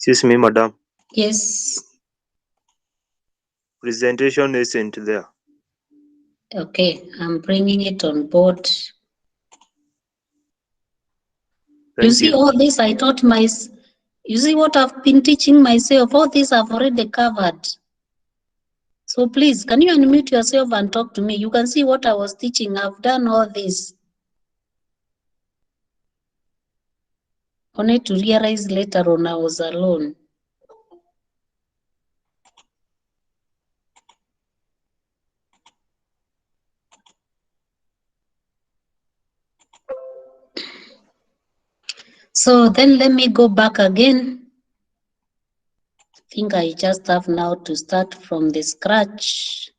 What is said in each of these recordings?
Excuse me, madam. Yes. Presentation isn't there. Okay, I'm bringing it on board. You Thank see you. all this I taught you see what I've been teaching myself, all this I've already covered. So please, can you unmute yourself and talk to me? You can see what I was teaching. I've done all this. Only to realize later on I was alone. So then let me go back again. I think I just have now to start from the scratch.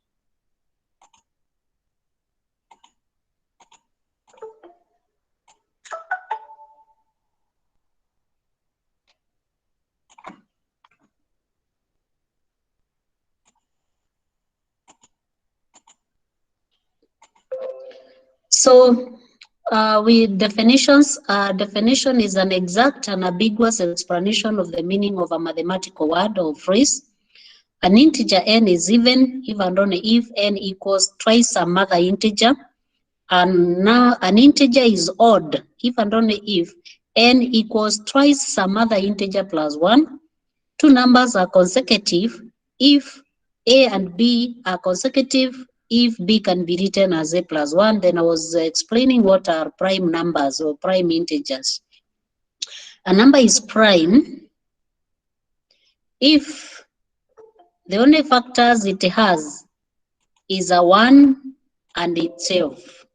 So with definitions, definition is an exact and ambiguous explanation of the meaning of a mathematical word or phrase. An integer n is even if and only if n equals twice some other integer. And now an integer is odd if and only if n equals twice some other integer plus 1. Two numbers are consecutive if a and b are consecutive, if b can be written as a plus 1. Then I was explaining what are prime numbers or prime integers. A number is prime if the only factors it has is a 1 and itself.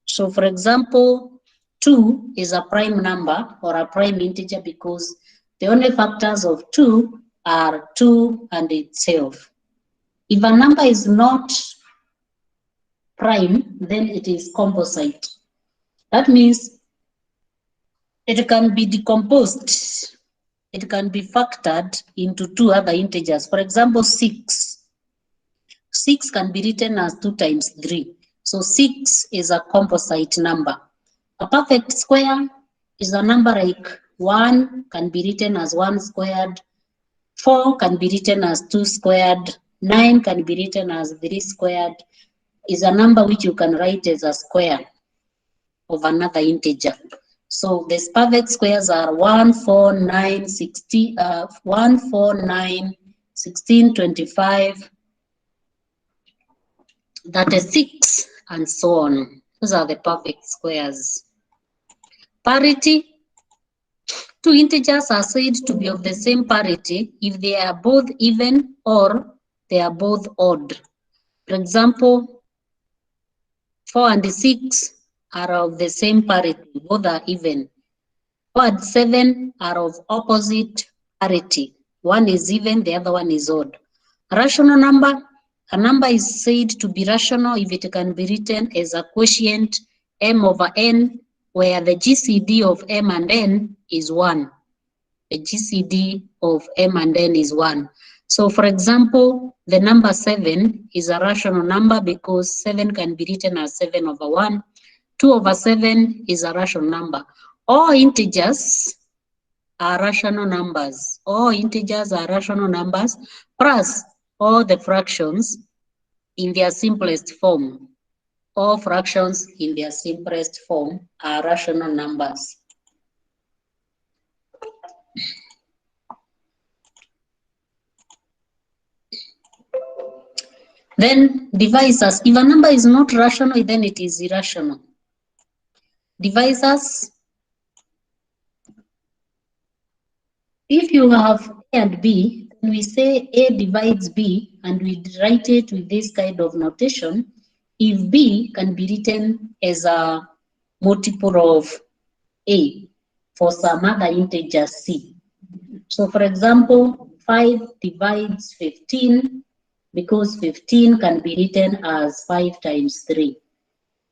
So for example, 2 is a prime number or a prime integer because the only factors of 2 are 2 and itself. If a number is not prime, then it is composite. That means it can be decomposed. It can be factored into two other integers. For example, 6. 6 can be written as 2 times 3. So 6 is a composite number. A perfect square is a number like 1 can be written as 1 squared, 4 can be written as 2 squared, 9 can be written as 3 squared, is a number which you can write as a square of another integer. So the perfect squares are 1, 4, 9, 16, 1, 4, 9, 16, 25, 36, and so on. Those are the perfect squares. Parity. Two integers are said to be of the same parity if they are both even or they are both odd. For example, 4 and 6 are of the same parity, both are even. 4 and 7 are of opposite parity. One is even, the other one is odd. A rational number, a number is said to be rational if it can be written as a quotient m over n, where the GCD of m and n is 1. The GCD of m and n is 1. So for example, the number 7 is a rational number because 7 can be written as 7 over 1. 2 over 7 is a rational number. All integers are rational numbers. All integers are rational numbers, plus all the fractions in their simplest form. All fractions in their simplest form are rational numbers. Then divisors. If a number is not rational, then it is irrational. Divisors. If you have A and B, then we say A divides B, and we write it with this kind of notation. If B can be written as a multiple of A for some other integer C. So for example, 5 divides 15 because 15 can be written as 5 times 3.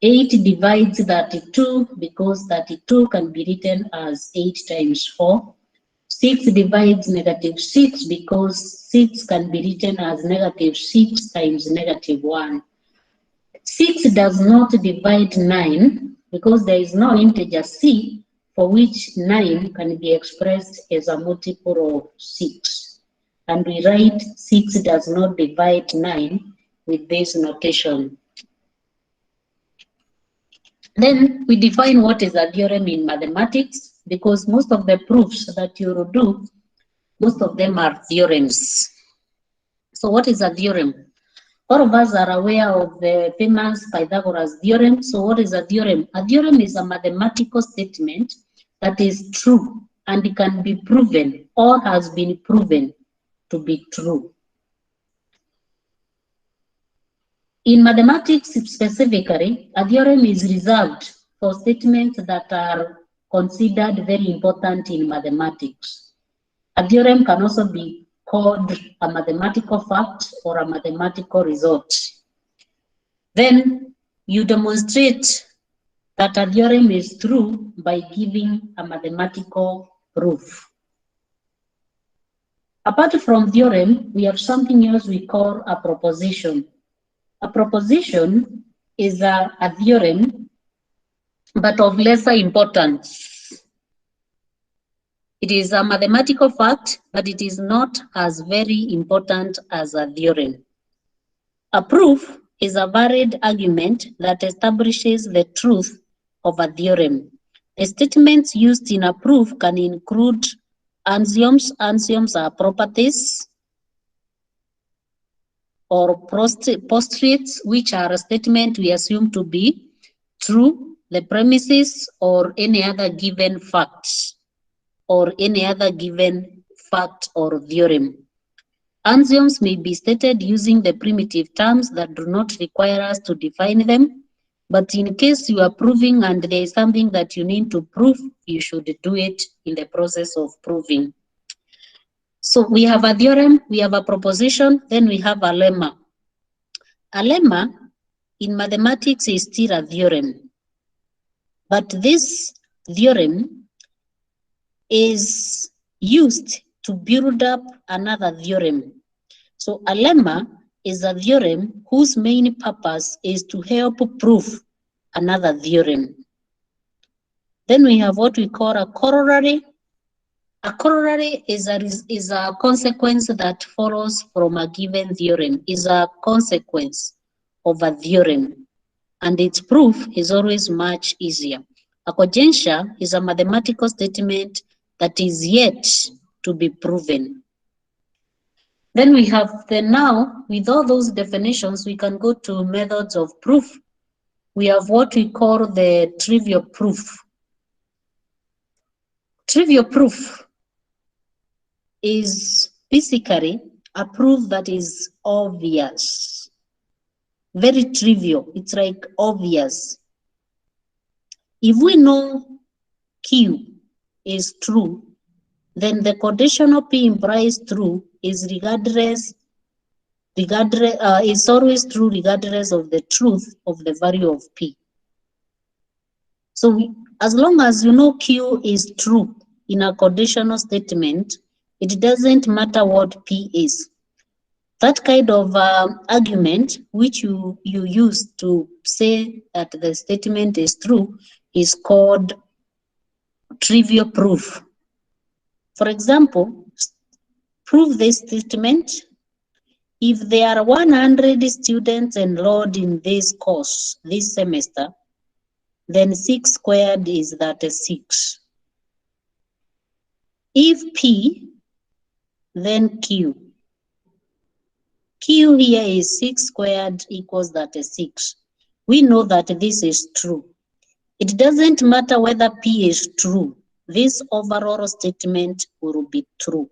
8 divides 32 because 32 can be written as 8 times 4. 6 divides negative 6 because 6 can be written as negative 6 times negative 1. 6 does not divide 9 because there is no integer C for which 9 can be expressed as a multiple of 6. And we write 6 does not divide 9 with this notation. Then we define what is a theorem in mathematics, because most of the proofs that you will do, most of them are theorems. So what is a theorem? All of us are aware of the famous Pythagoras theorem. So what is a theorem? A theorem is a mathematical statement that is true and it can be proven or has been proven to be true. In mathematics specifically, a theorem is reserved for statements that are considered very important in mathematics. A theorem can also be called a mathematical fact or a mathematical result. Then you demonstrate that a theorem is true by giving a mathematical proof. Apart from theorem, we have something else we call a proposition. A proposition is a theorem, but of lesser importance. It is a mathematical fact, but it is not as very important as a theorem. A proof is a valid argument that establishes the truth of a theorem. The statements used in a proof can include axioms. Axioms are properties, or postulates, which are a statement we assume to be true, the premises, or any other given facts, or any other given fact or theorem. Axioms may be stated using the primitive terms that do not require us to define them, but in case you are proving and there is something that you need to prove, you should do it in the process of proving. So we have a theorem, we have a proposition, then we have a lemma. A lemma in mathematics is still a theorem, but this theorem is used to build up another theorem. So a lemma is a theorem whose main purpose is to help prove another theorem. Then we have what we call a corollary. A corollary is a consequence that follows from a given theorem, is a consequence of a theorem, and its proof is always much easier. A conjecture is a mathematical statement that is yet to be proven. Then we have now, with all those definitions, we can go to methods of proof. We have what we call the trivial proof. Trivial proof is basically a proof that is obvious, very trivial. It's like obvious. If we know Q is true, then the conditional P implies true is is always true regardless of the truth of the value of P. So as long as you know Q is true in a conditional statement, it doesn't matter what P is. That kind of argument which you use to say that the statement is true is called trivial proof. For example, prove this statement. If there are 100 students enrolled in this course this semester, then 6 squared is 36. If P, then Q. Q here is 6 squared equals 36. We know that this is true. It doesn't matter whether P is true. This overall statement will be true.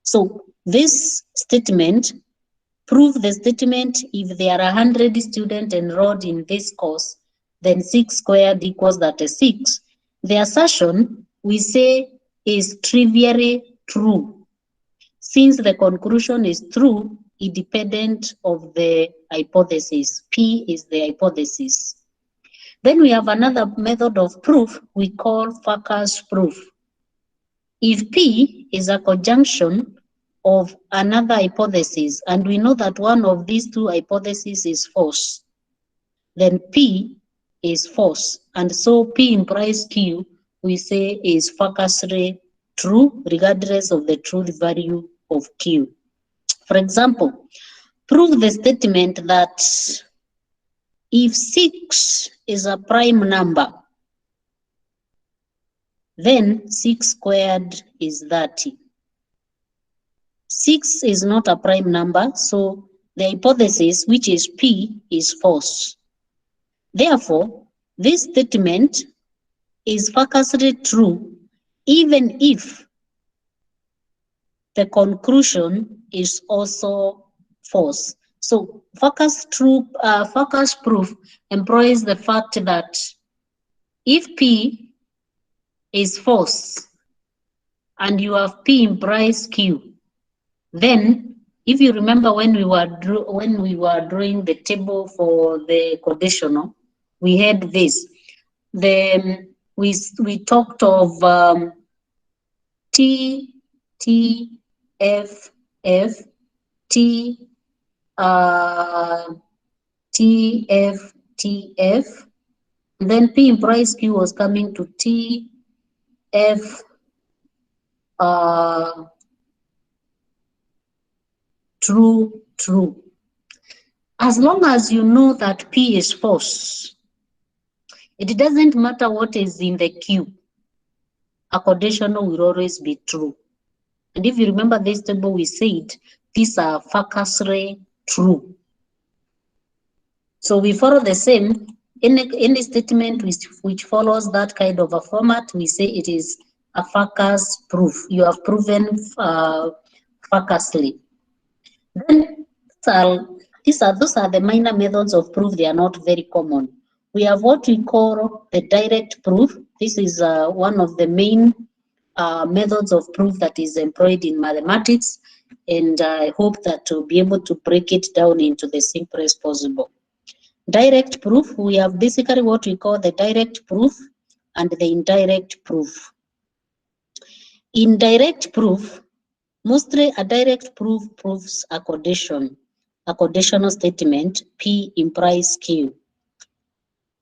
So this statement, prove the statement, if there are 100 students enrolled in this course, then 6 squared equals 36. The assertion we say is trivially true. Since the conclusion is true, independent of the hypothesis. P is the hypothesis. Then we have another method of proof we call Farkas proof. If P is a conjunction of another hypothesis, and we know that one of these two hypotheses is false, then P is false, and so P implies Q we say is factually true regardless of the truth value of Q. For example, prove the statement that if 6 is a prime number, then 6 squared is 30. 6 is not a prime number, so the hypothesis, which is P, is false. Therefore, this statement is factually true even if the conclusion is also false. So focus proof employs the fact that if P is false and you have P implies Q, then if you remember when we were drawing the table for the conditional, we had this. We talked of T, T, F, F, T, T, F, T, F. Then P implies Q was coming to T, F, true, true. As long as you know that P is false, it doesn't matter what is in the Q. A conditional will always be true. And if you remember this table, we said these are factually true. So we follow the same. Any statement which follows that kind of a format, we say it is a factus proof. You have proven factually. Then those are the minor methods of proof. They are not very common. We have what we call the direct proof. This is one of the main methods of proof that is employed in mathematics, and I hope that to be able to break it down into the simplest possible. Direct proof, we have basically what we call the direct proof and the indirect proof. In direct proof, mostly a direct proof proves a conditional statement, P implies Q.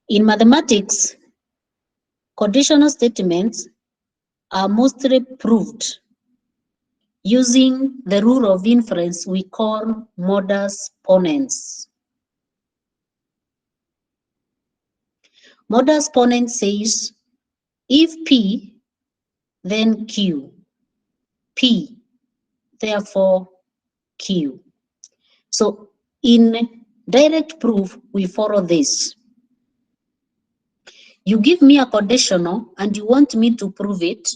In mathematics, conditional statements are mostly proved using the rule of inference we call modus ponens. Modus ponens says if P, then Q. P, therefore Q. So in direct proof, we follow this. You give me a conditional and you want me to prove it,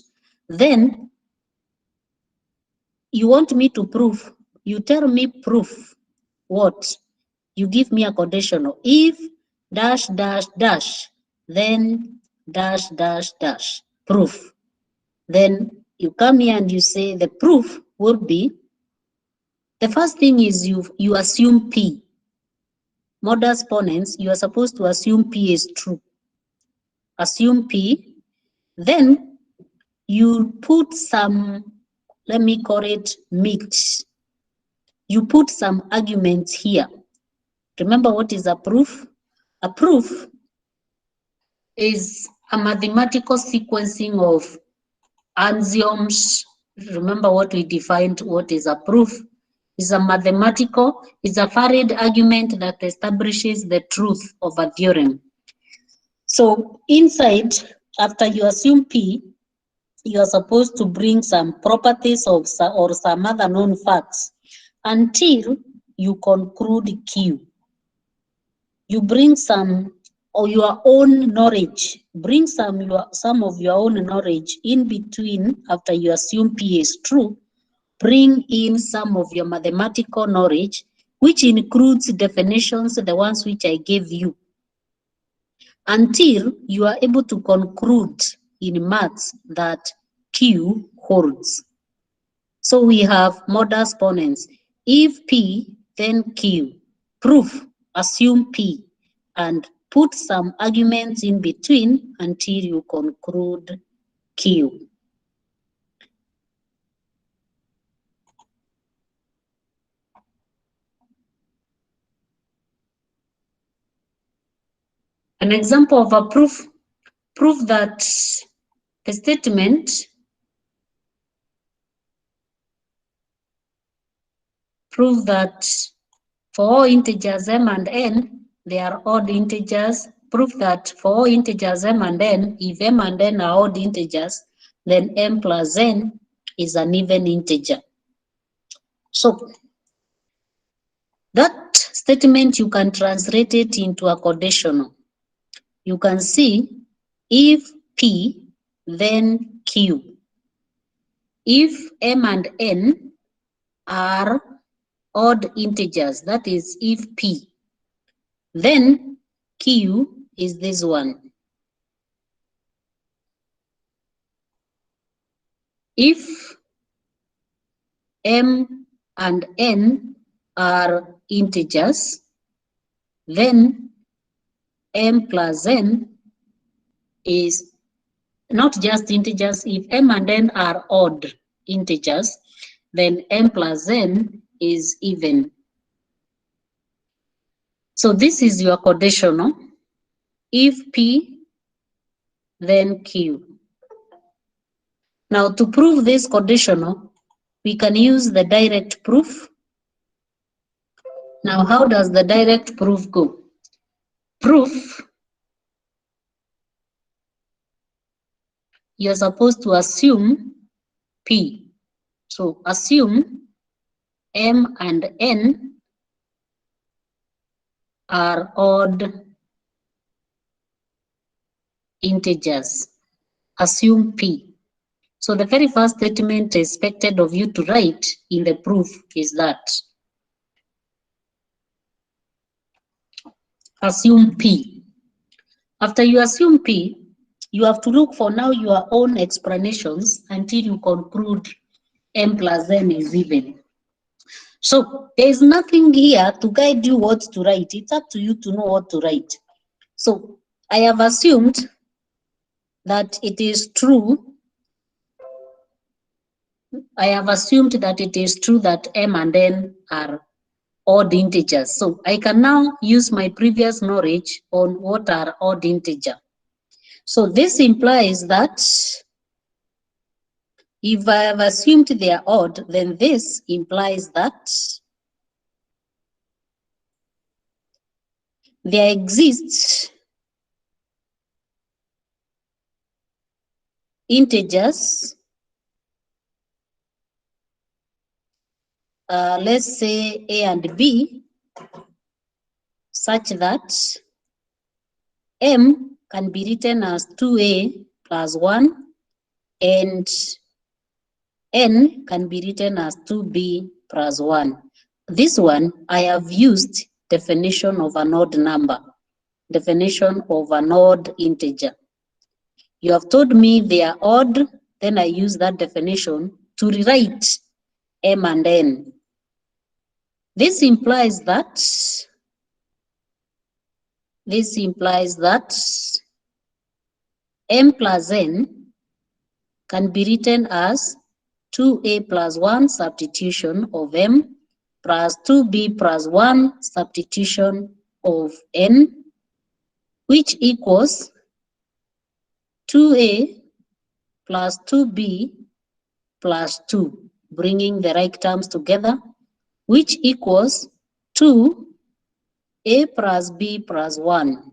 then you want me to prove, you tell me proof what? You give me a conditional. If dash dash dash, then dash dash dash, proof. Then you come here and you say the proof would be, the first thing is you assume P. Modus ponens, you are supposed to assume P is true. Assume P, then you put some, let me call it mix. You put some arguments here. Remember what is a proof? A proof is a mathematical sequencing of axioms. Remember what we defined, what is a proof? Is a valid argument that establishes the truth of a theorem. So inside, after you assume P, you are supposed to bring some properties of or some other known facts until you conclude Q. You bring some of your own knowledge, bring some of your own knowledge in between after you assume P is true. Bring in some of your mathematical knowledge, which includes definitions, the ones which I gave you, until you are able to conclude in maths that Q holds. So we have modus ponens. If P, then Q. Proof, assume P, and put some arguments in between until you conclude Q. An example of a proof that The statement proves that for all integers m and n, they are odd integers. Prove that for all integers m and n, if m and n are odd integers, then m plus n is an even integer. So that statement, you can translate it into a conditional. You can see if P, then Q. If m and n are odd integers, that is if P, then Q is this one. If m and n are integers, then m plus n is not just integers. If m and n are odd integers, then m plus n is even. So this is your conditional. If P, then Q. Now to prove this conditional, we can use the direct proof. Now how does the direct proof go? Proof, you're supposed to assume P. So assume m and n are odd integers. Assume P. So the very first statement expected of you to write in the proof is that assume P. After you assume P, you have to look for now your own explanations until you conclude m plus n is even. So there is nothing here to guide you what to write. It's up to you to know what to write. So I have assumed that it is true. I have assumed that it is true that m and n are odd integers. So I can now use my previous knowledge on what are odd integers. So this implies that if I have assumed they are odd, then this implies that there exists integers, let's say a and b, such that m can be written as 2a plus 1 and n can be written as 2b plus 1. This one, I have used definition of an odd number, definition of an odd integer. You have told me they are odd, then I use that definition to rewrite m and n. This implies that m plus n can be written as 2a plus 1 substitution of m plus 2b plus 1 substitution of n, which equals 2a plus 2b plus 2, bringing the right terms together, which equals 2a plus b plus 1.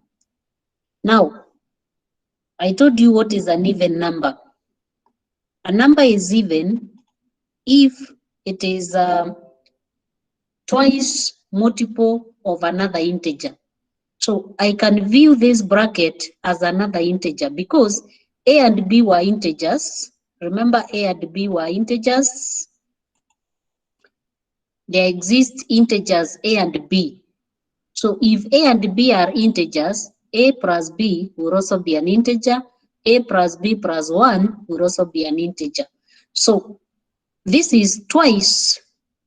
Now, I told you what is an even number. A number is even if it is twice multiple of another integer. So I can view this bracket as another integer because a and b were integers. Remember, a and b were integers. There exist integers a and b. So if a and b are integers, a plus b will also be an integer. A plus b plus 1 will also be an integer. So this is twice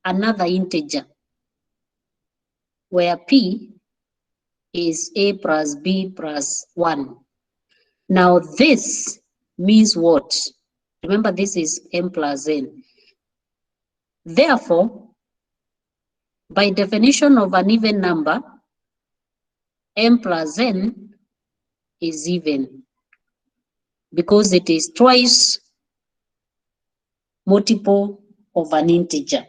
another integer, where p is a plus b plus 1. Now this means what? Remember, this is m plus n. Therefore, by definition of an even number, m plus n is even. because it is twice multiple of an integer.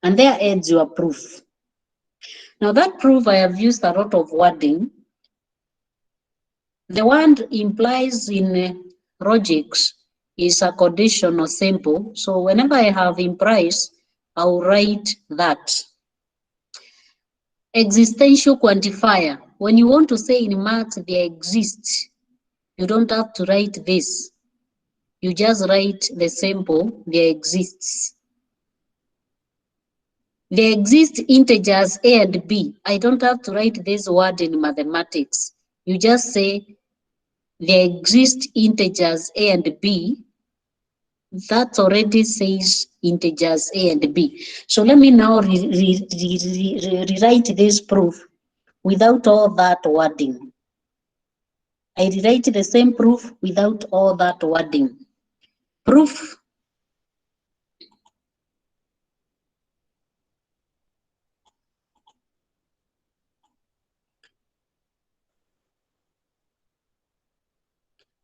And there ends your proof. Now that proof, I have used a lot of wording. The word implies in logics is a conditional simple. So whenever I have implies, I'll write that. Existential quantifier. When you want to say in maths there exists, you don't have to write this. You just write the simple, there exists. There exist integers a and b. I don't have to write this word in mathematics. You just say there exist integers a and b. That already says integers a and b. So let me now rewrite this proof without all that wording. I rewrite the same proof without all that wording. Proof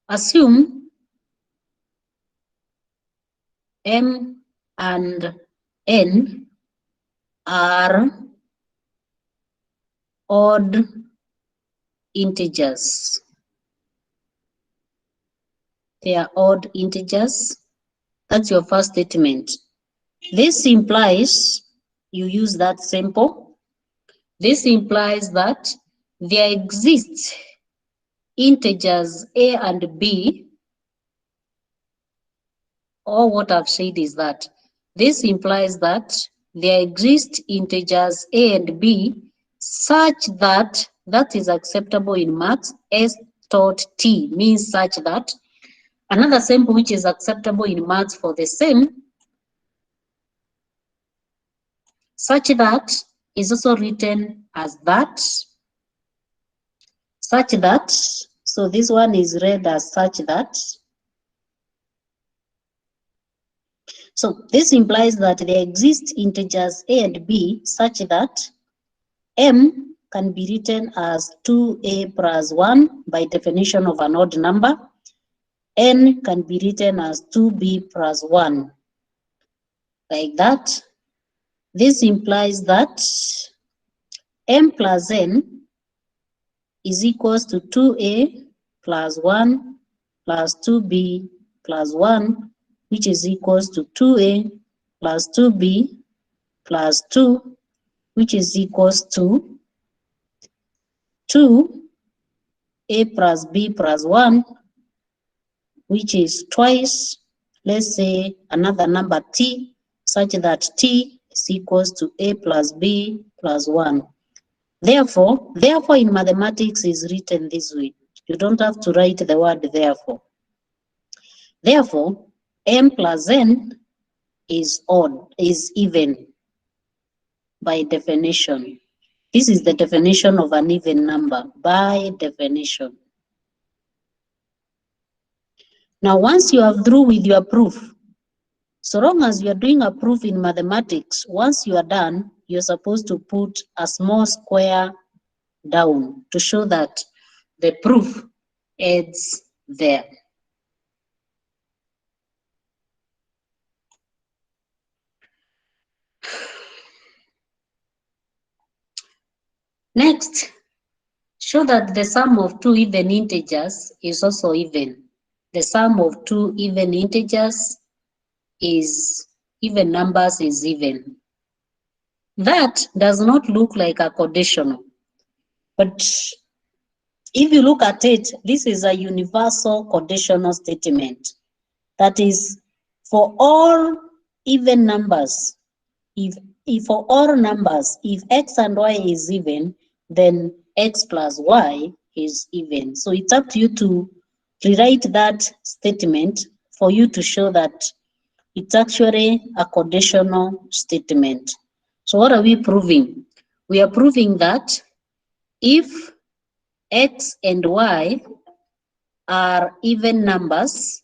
assume m and n are odd integers. They are odd integers. That's your first statement. This implies, you use that simple. This implies that there exist integers a and b, or what I've said is that this implies that there exist integers a and b such that that is acceptable in maths. S dot t means such that. Another simple which is acceptable in maths for the same, such that is also written as that, such that. So this one is read as such that. So this implies that there exist integers a and b such that m can be written as 2a plus 1 by definition of an odd number. N can be written as 2b plus 1, like that. This implies that m plus n is equals to 2a plus 1 plus 2b plus 1, which is equals to 2a plus 2b plus 2, which is equals to 2a plus b plus 1, which is twice, let's say, another number t, such that t is equals to a plus b plus 1. Therefore in mathematics is written this way. You don't have to write the word therefore. Therefore, m plus n is odd, is even by definition. This is the definition of an even number, by definition. Now, once you are through with your proof, so long as you are doing a proof in mathematics, once you are done, you're supposed to put a small square down to show that the proof ends there. Next, show that the sum of two even integers is also even. The sum of two even integers is even numbers is even. That does not look like a conditional, but if you look at it, this is a universal conditional statement. That is, for all even numbers, if for all numbers, if x and y is even, then x plus y is even. So it's up to you to rewrite that statement for you to show that it's actually a conditional statement. So what are we proving? We are proving that if x and y are even numbers,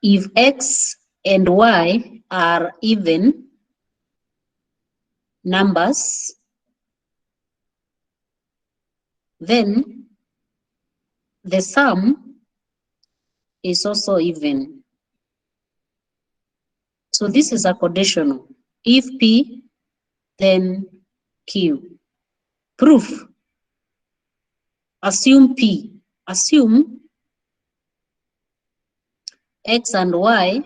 if x and y are even numbers, then the sum is also even. So this is a conditional. If P, then Q. Proof. Assume P. Assume X and Y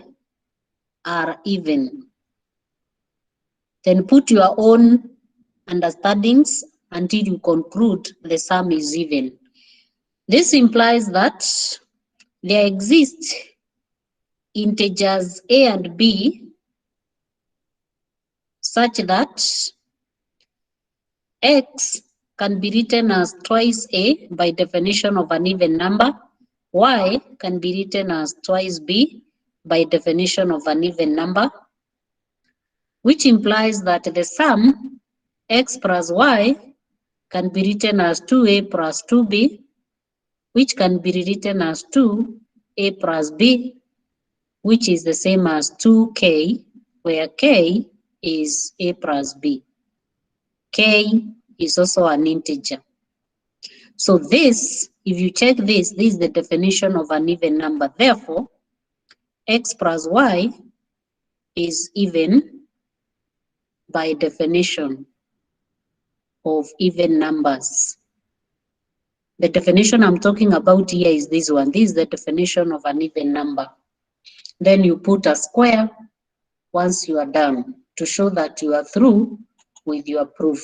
are even. Then put your own understandings until you conclude the sum is even. This implies that there exist integers A and B such that X can be written as twice A by definition of an even number. Y can be written as twice B by definition of an even number, which implies that the sum X plus Y can be written as 2A plus 2B, which can be rewritten as 2A plus B, which is the same as 2K, where K is A plus B. K is also an integer. So this, if you check this is the definition of an even number. Therefore, X plus Y is even by definition of even numbers. The definition I'm talking about here is this one. This is the definition of an even number. Then you put a square once you are done to show that you are through with your proof.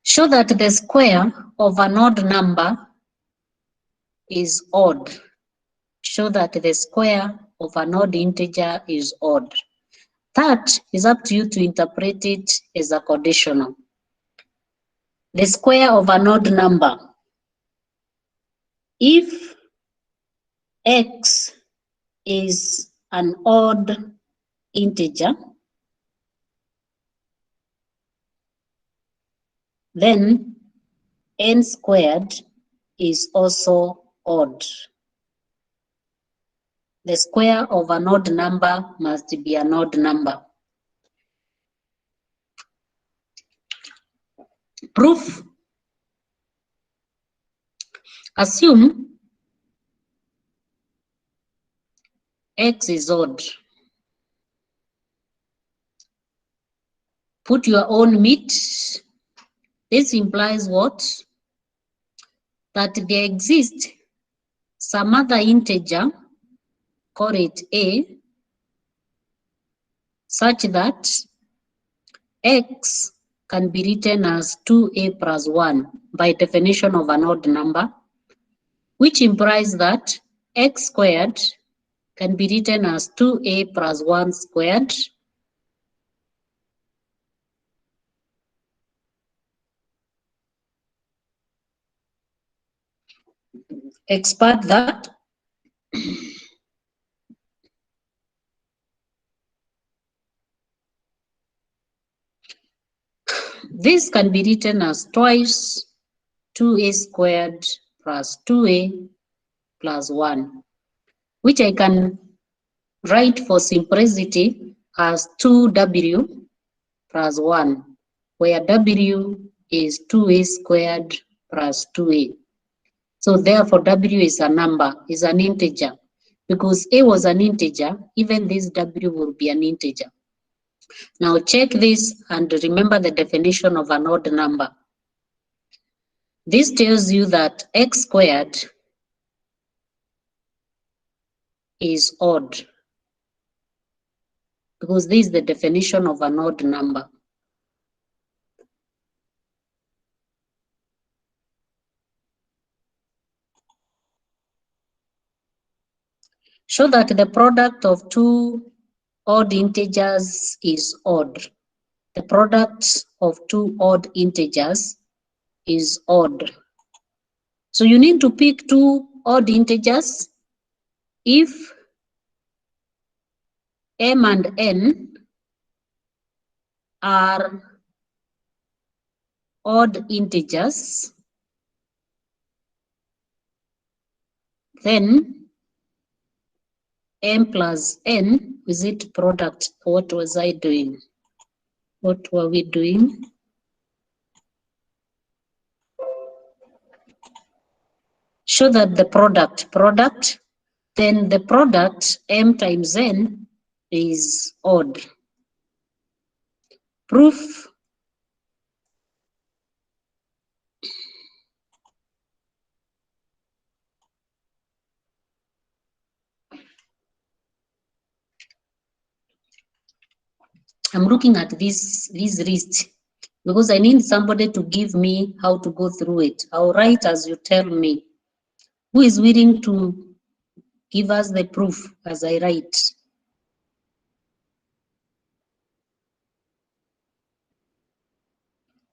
Show that the square of an odd number is odd. Show that the square of an odd integer is odd. That is up to you to interpret it as a conditional. The square of an odd number. If X is an odd integer, then n squared is also odd. The square of an odd number must be an odd number. Proof. Assume X is odd. Put your own meat. This implies what? That there exists some other integer, call it A, such that X can be written as 2A plus 1 by definition of an odd number, which implies that X squared can be written as 2A plus 1 squared expand that this can be written as twice 2A squared plus 2A plus 1, which I can write for simplicity as 2W plus 1, where W is 2A squared plus 2A. So therefore W is a number, is an integer. Because A was an integer, even this W will be an integer. Now check this and remember the definition of an odd number. This tells you that X squared is odd, because this is the definition of an odd number. Show that the product of two odd integers is odd. The product of two odd integers is odd. So you need to pick two odd integers. If M and N are odd integers, then M plus N, is it product? What was I doing? What were we doing? show that the product, then the product m times n is odd. Proof. I'm looking at this list because I need somebody to give me how to go through it. I'll write as you tell me. Who is willing to give us the proof as I write?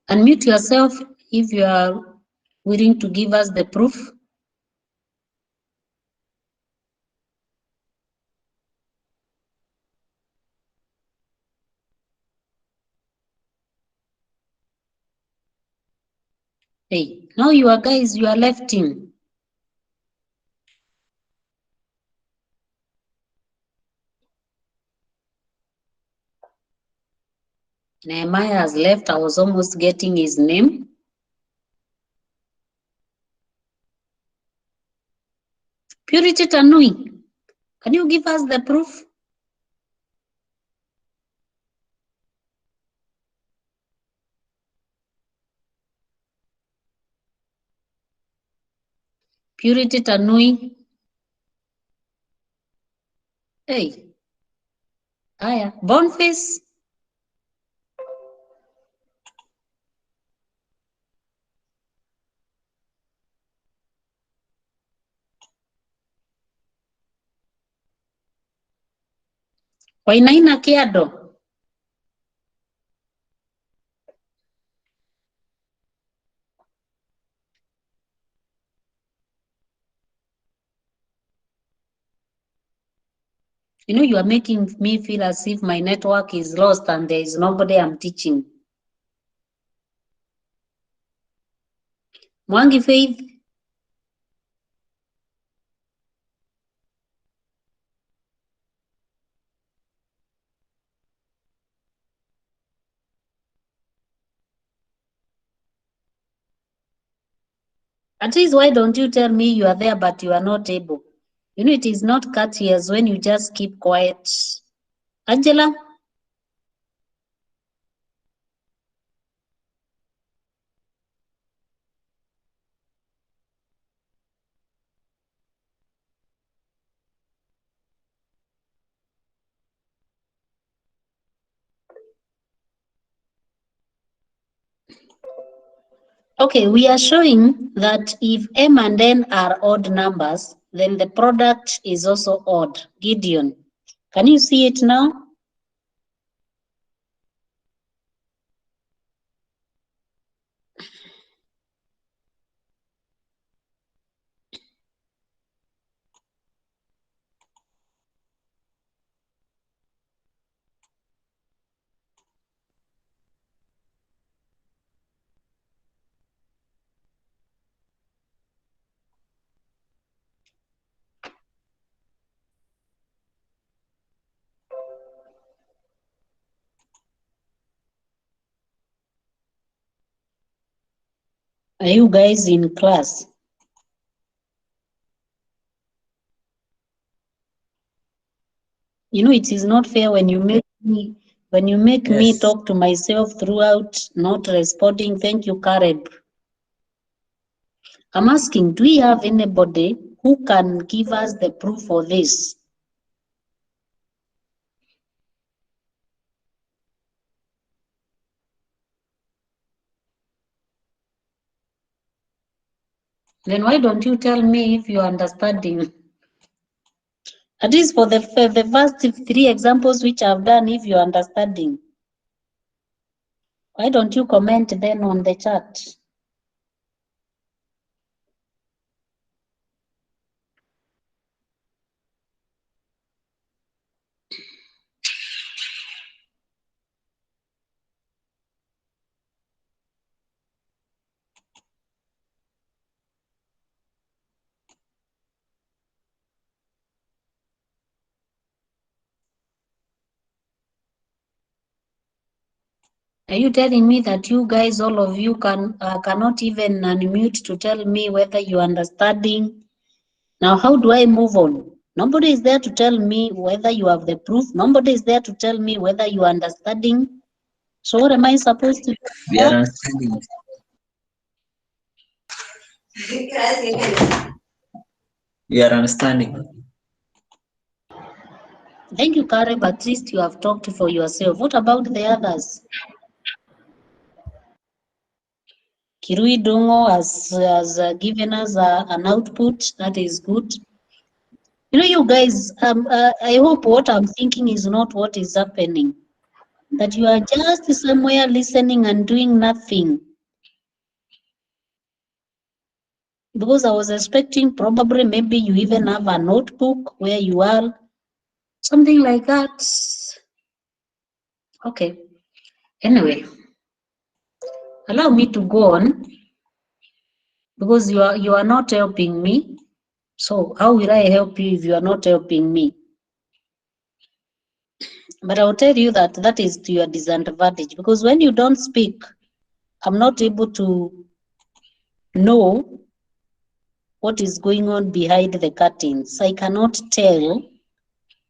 Unmute yourself if you are willing to give us the proof. Hey, now you are guys, you are left in. Nehemiah has left. I was almost getting his name. Purity Tanui, can you give us the proof? Purity Tanui. Hey, haya. Boniface. Wainaina Kiado. You know, you are making me feel as if my network is lost and there is nobody I'm teaching. Mwangi Faith. At least why don't you tell me you are there but you are not able? You know, it is not courteous when you just keep quiet. Angela? Okay, we are showing that if m and n are odd numbers, then the product is also odd. Gideon, can you see it now? Are you guys in class? You know, it is not fair when you make me talk to myself throughout, not responding. Thank you, Kareb. I'm asking, do we have anybody who can give us the proof for this? Then why don't you tell me if you're understanding? At least for the first 3 examples which I've done, if you're understanding. Why don't you comment then on the chat? Are you telling me that you guys, all of you, cannot even unmute to tell me whether you're understanding? Now, how do I move on? Nobody is there to tell me whether you have the proof. Nobody is there to tell me whether you are understanding. So what am I supposed to do? We are understanding. We are understanding. Thank you, Kareb. At least you have talked for yourself. What about the others? Kirui Dongo has given us an output. That is good. You know, you guys, I hope what I'm thinking is not what is happening. That you are just somewhere listening and doing nothing. Because I was expecting probably maybe you even have a notebook where you are, something like that. Okay. Anyway, allow me to go on because you are not helping me. So how will I help you if you are not helping me? But I'll tell you that that is to your disadvantage because when you don't speak, I'm not able to know what is going on behind the curtains. I cannot tell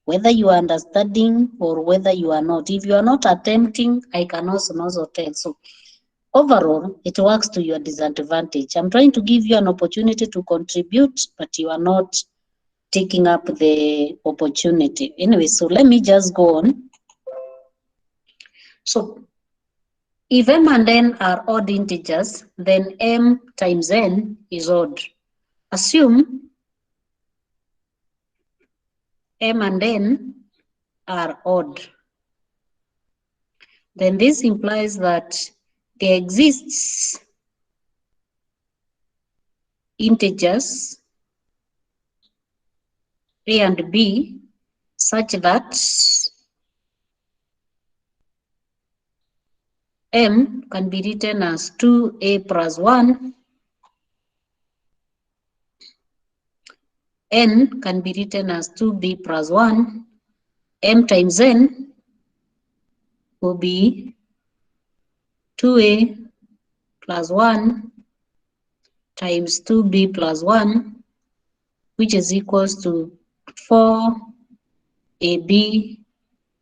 whether you are understanding or whether you are not. If you are not attempting, I can also tell. So overall, it works to your disadvantage. I'm trying to give you an opportunity to contribute, but you are not taking up the opportunity. Anyway, so let me just go on. So if m and n are odd integers, then m times n is odd. Assume m and n are odd. Then this implies that there exists integers a and b such that m can be written as 2a plus 1, n can be written as 2b plus 1, m times n will be 2a plus 1 times 2b plus 1, which is equals to 4ab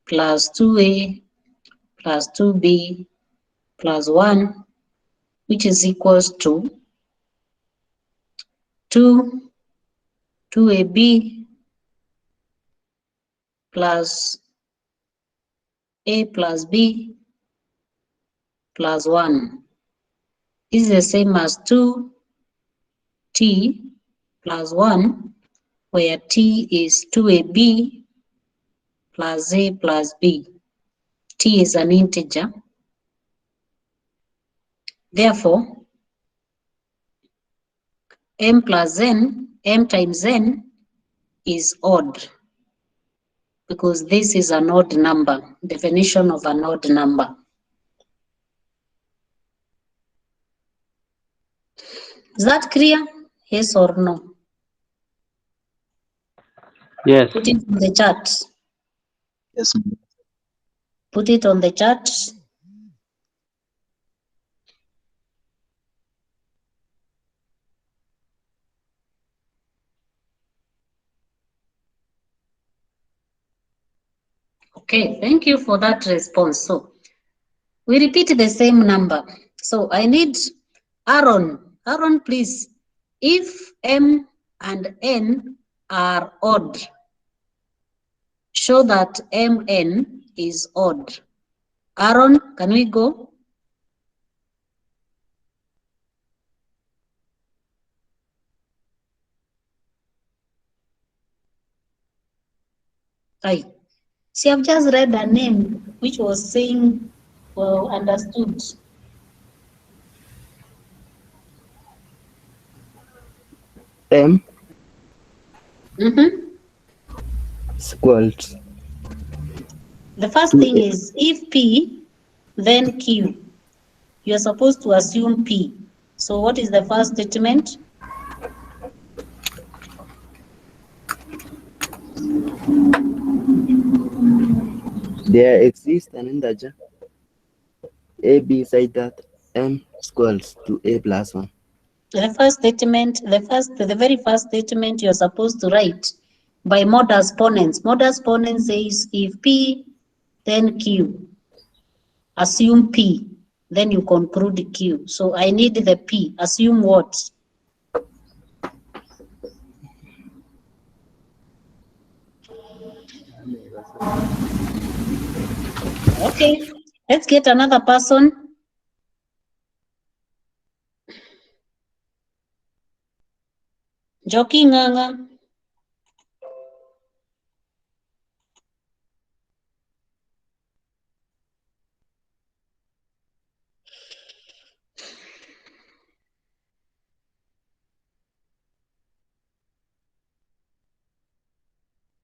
plus 2a plus 2b plus 1, which is equals to 2ab plus a plus b plus 1. This is the same as 2t plus 1, where t is 2ab plus a plus b. T is an integer. Therefore, m plus n, m times n is odd because this is an odd number, definition of an odd number. Is that clear? Yes or no? Yes. Put it in the chat. Yes. Put it on the chat. Okay, thank you for that response. So we repeat the same number. So I need Aaron. Aaron, please. If m and n are odd, show that mn is odd. Aaron, can we go? Aye. See, I've just read a name which was saying, well, understood. M Mm-hmm. equals The first thing is if P, then Q. You are supposed to assume P. So what is the first statement? there exists an integer A, B said that M equals to A plus 1. The first statement, the very first statement you're supposed to write by modus ponens. Modus ponens says if P, then Q. Assume P, then you conclude Q. So I need the P. Assume what? Okay, let's get another person. Joki Nganga.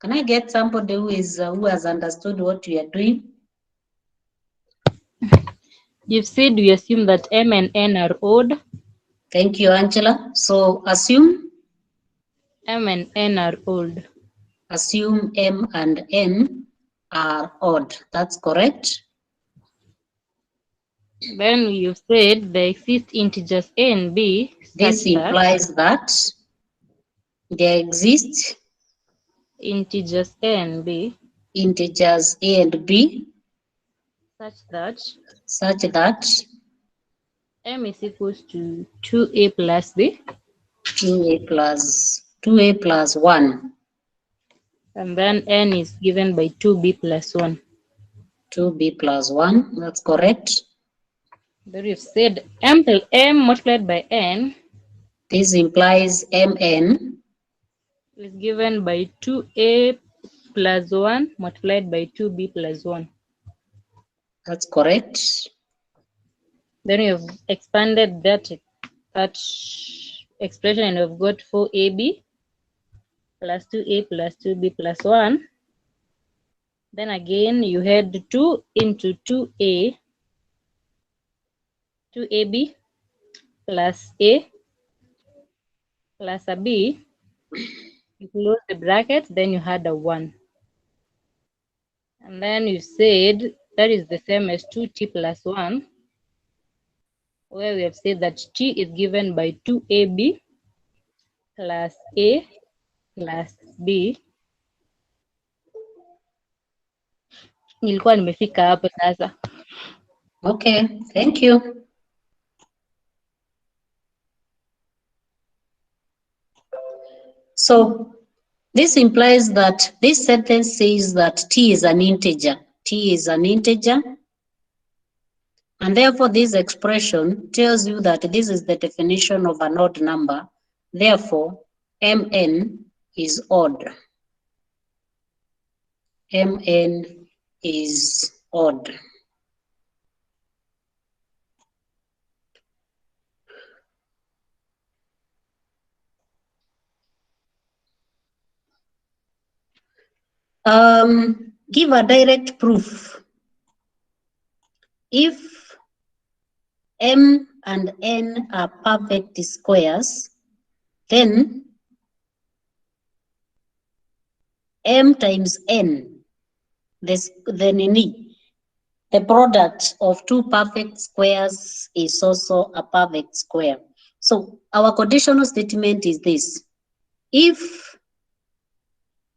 Can I get somebody who has understood what we are doing? You've said we assume that M and N are odd. Thank you, Angela. So assume M and N are odd. M and N are odd. That's correct. Then you've said there exist integers A and B This such that implies that there exist integers A and B integers A and B such that M is equals to 2A plus B 2A plus 1. and then N is given by 2B plus 1. 2B plus 1, that's correct. Then you've said M multiplied by N This implies Mn is given by 2A plus 1 multiplied by 2B plus 1. that's correct. Then you've expanded that expression and you've got 4AB plus 2A plus 2B plus 1. Then again, you had 2 into 2AB plus A plus a B. You close the bracket, then you had a 1. And then you said that is the same as 2T plus 1, where we have said that T is given by 2AB plus A plus B. Nilikuwa nimefika hapo sasa. Okay, thank you. So this implies that this sentence says that T is an integer. T is an integer. And therefore, this expression tells you that this is the definition of an odd number. Therefore, Mn is odd. Mn is odd. Give a direct proof. If M and N are perfect squares, then M times N, the product of two perfect squares is also a perfect square. So our conditional statement is this. If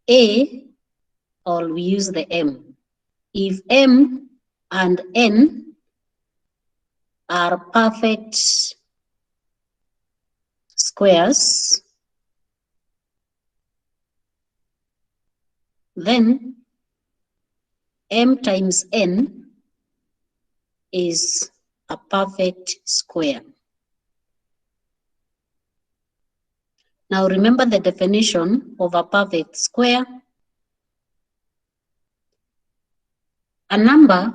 A, or we use the M, if M and N are perfect squares, then M times N is a perfect square. Now remember the definition of a perfect square. A number,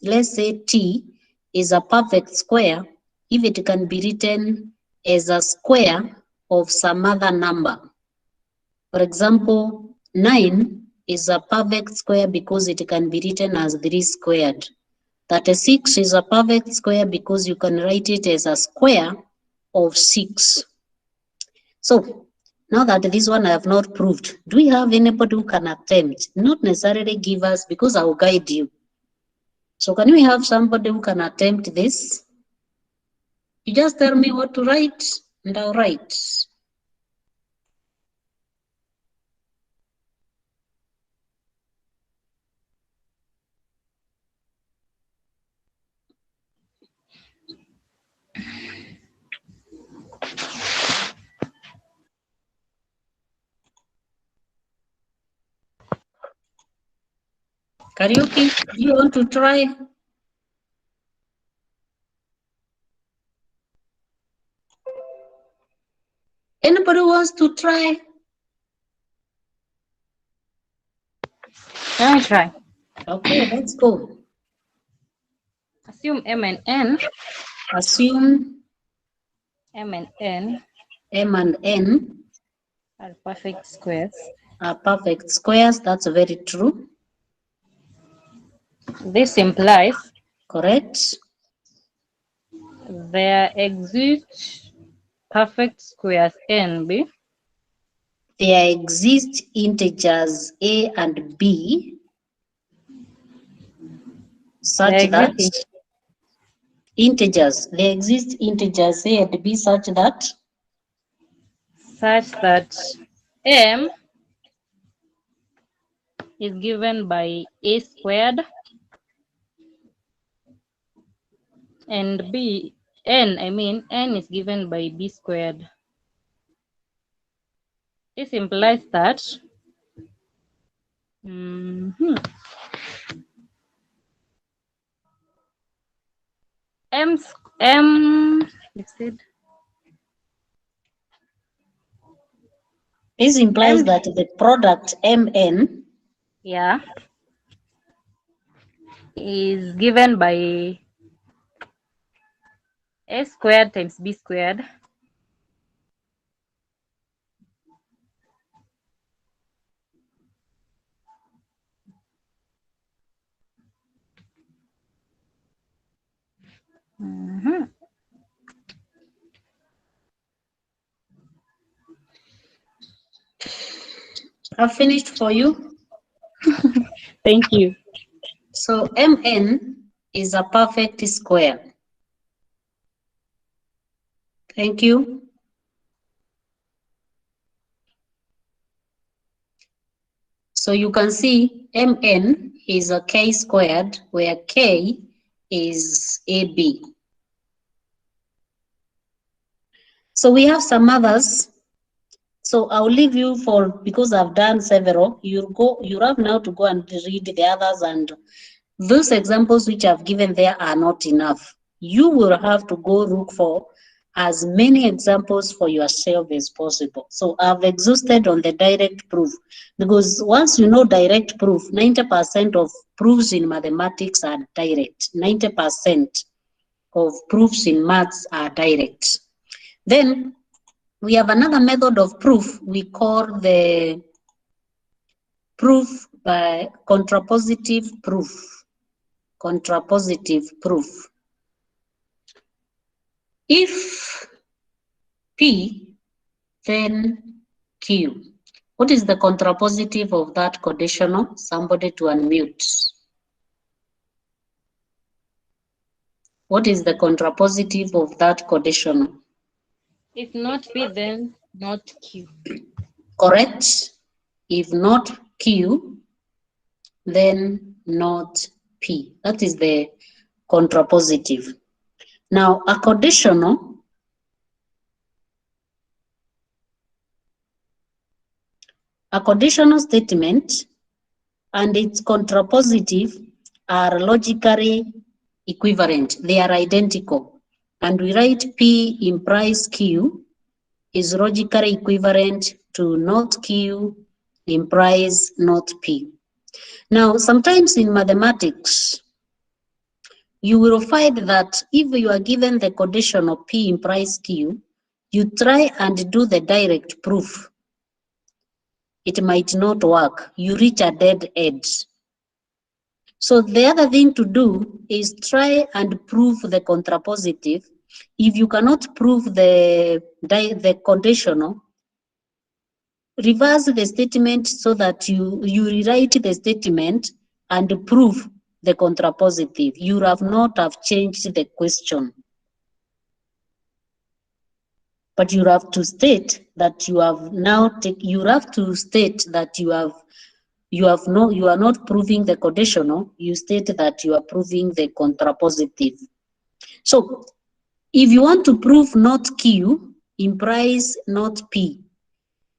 let's say T, is a perfect square if it can be written as a square of some other number. For example, 9 is a perfect square because it can be written as 3 squared. 36 is a perfect square because you can write it as a square of 6. So now that this one I have not proved, do we have anybody who can attempt? Not necessarily give us, because I'll guide you. So can we have somebody who can attempt this? You just tell me what to write and I'll write. Karaoke, do you want to try? Anybody wants to try? Let me try. Okay, let's go. Assume M and N. Assume M and N M and N are perfect squares. are perfect squares. That's very true. This implies Correct. there exist perfect squares NB There exist integers A and B such there that exist integers, there exist integers A and B such that such that M is given by A squared and N is given by B squared. This implies that let's see, this implies M, that the product Mn yeah, is given by A squared times B squared I've finished for you. Thank you. So Mn is a perfect square. Thank you. So you can see Mn is a k squared where k is AB. So we have some others. So I'll leave you for, because I've done several, you have now to go and read the others, and those examples which I've given there are not enough. You will have to go look for as many examples for yourself as possible. So I've exhausted on the direct proof, because once you know direct proof, 90% of proofs in mathematics are direct. 90% of proofs in maths are direct. Then we have another method of proof we call the proof by contrapositive proof. Contrapositive proof. If P, then Q. What is the contrapositive of that conditional? Somebody to unmute. What is the contrapositive of that conditional? If not P, then not Q. Correct. If not Q, then not P. That is the contrapositive. Now, a conditional statement and its contrapositive are logically equivalent. They are identical. And we write P implies Q is logically equivalent to not Q implies not P. Now, sometimes in mathematics, you will find that if you are given the condition of P implies Q, you try and do the direct proof. It might not work. You reach a dead end. So the other thing to do is try and prove the contrapositive. If you cannot prove the conditional, reverse the statement so that you rewrite the statement and prove the contrapositive. You have not have changed the question, but you have to state that you have now you have to state that you are not proving the conditional, you state that you are proving the contrapositive. So if you want to prove not Q implies not P,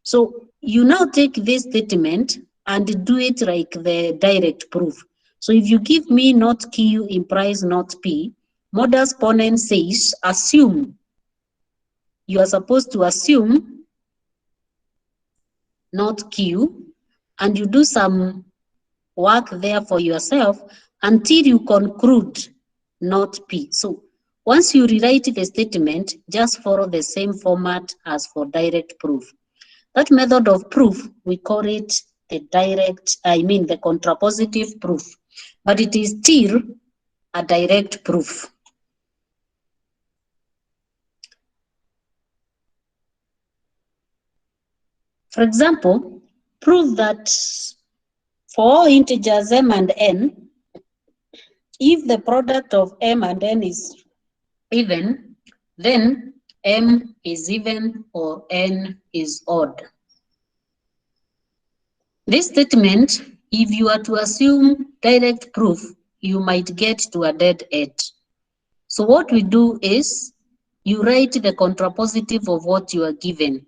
so you now take this statement and do it like the direct proof. So if you give me not Q implies not P, modus ponens says assume. You are supposed to assume not Q, and you do some work there for yourself until you conclude not P. So once you rewrite the statement, just follow the same format as for direct proof. That method of proof, we call it the the contrapositive proof, but it is still a direct proof. For example, prove that for all integers m and n, if the product of m and n is even, then m is even or n is odd. This statement, if you are to assume direct proof, you might get to a dead end. So what we do is you write the contrapositive of what you are given.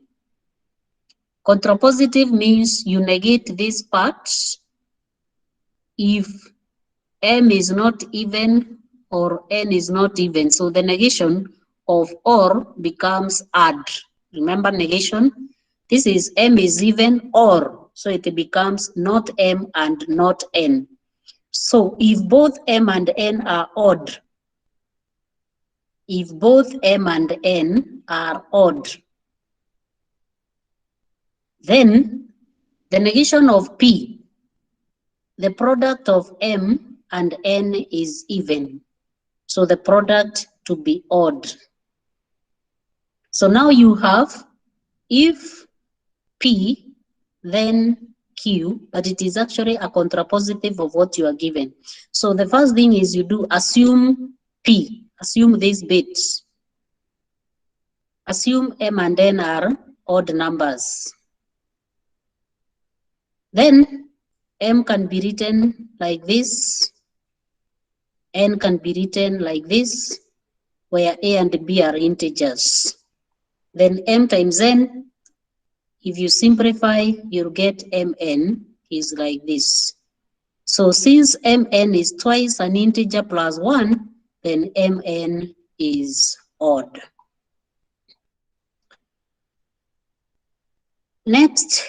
Contrapositive means you negate this part if m is not even or n is not even. So the negation of or becomes add. Remember negation? This is m is even or, so it becomes not m and not n. So if both m and n are odd, if both m and n are odd, then the negation of p, the product of m and n is even. So the product to be odd. So now you have if P, then Q, but it is actually a contrapositive of what you are given. So the first thing is you do assume P, assume these bits. Assume M and N are odd numbers. Then M can be written like this, N can be written like this, where A and B are integers. Then M times N, if you simplify, you'll get Mn is like this. So since Mn is twice an integer plus 1, then Mn is odd. Next,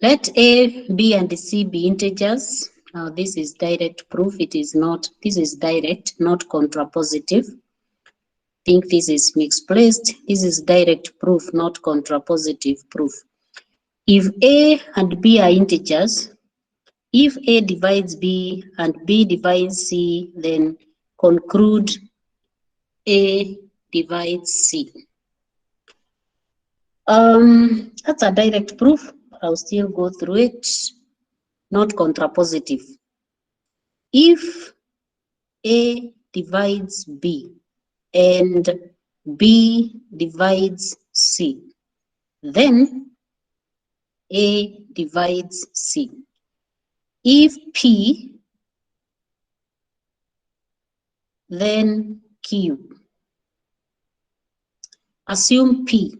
let A, B, and C be integers. Now this is direct proof. It is not, this is direct, not contrapositive. Think this is misplaced. This is direct proof, not contrapositive proof. If A and B are integers, if A divides B and B divides C, then conclude A divides C. That's a direct proof. I'll still go through it, not contrapositive. If A divides B and B divides C, then A divides C. If P, then Q. Assume P.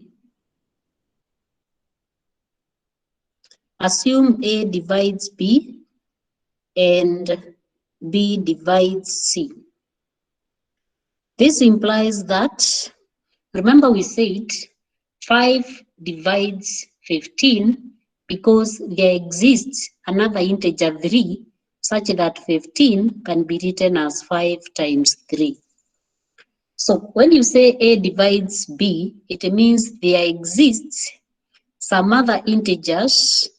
Assume A divides B and B divides C. This implies that, remember we said 5 divides 15 because there exists another integer 3 such that 15 can be written as 5 times 3. So when you say A divides B, it means there exists some other integers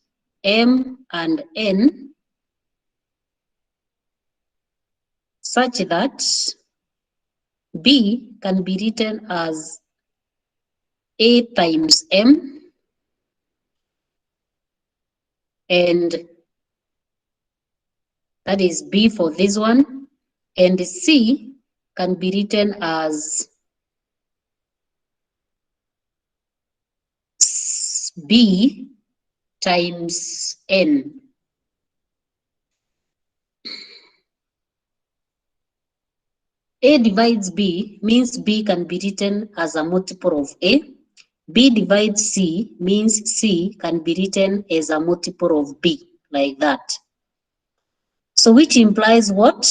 m and n such that B can be written as A times M and That is B for this one. And C can be written as B times N. A divides B means B can be written as a multiple of A. B divides C means C can be written as a multiple of B, like that. So which implies what?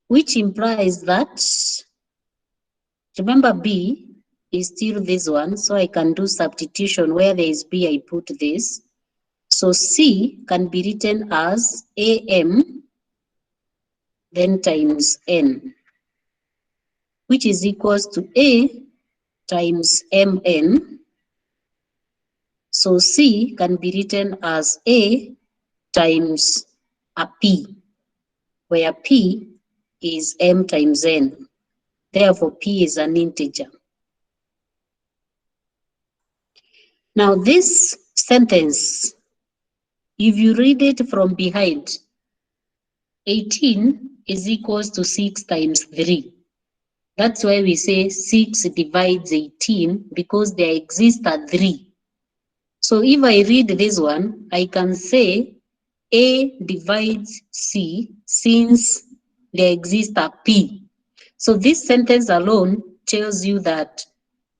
Which implies that, remember B is still this one, so I can do substitution. Where there is B, I put this. So C can be written as AM then times N, which is equals to A times MN. So C can be written as A times a P, where P is M times N. Therefore, P is an integer. Now this sentence, if you read it from behind, 18 is equals to 6 times 3. That's why we say 6 divides 18, because there exists a 3. So if I read this one, I can say A divides C since there exists a P. So this sentence alone tells you that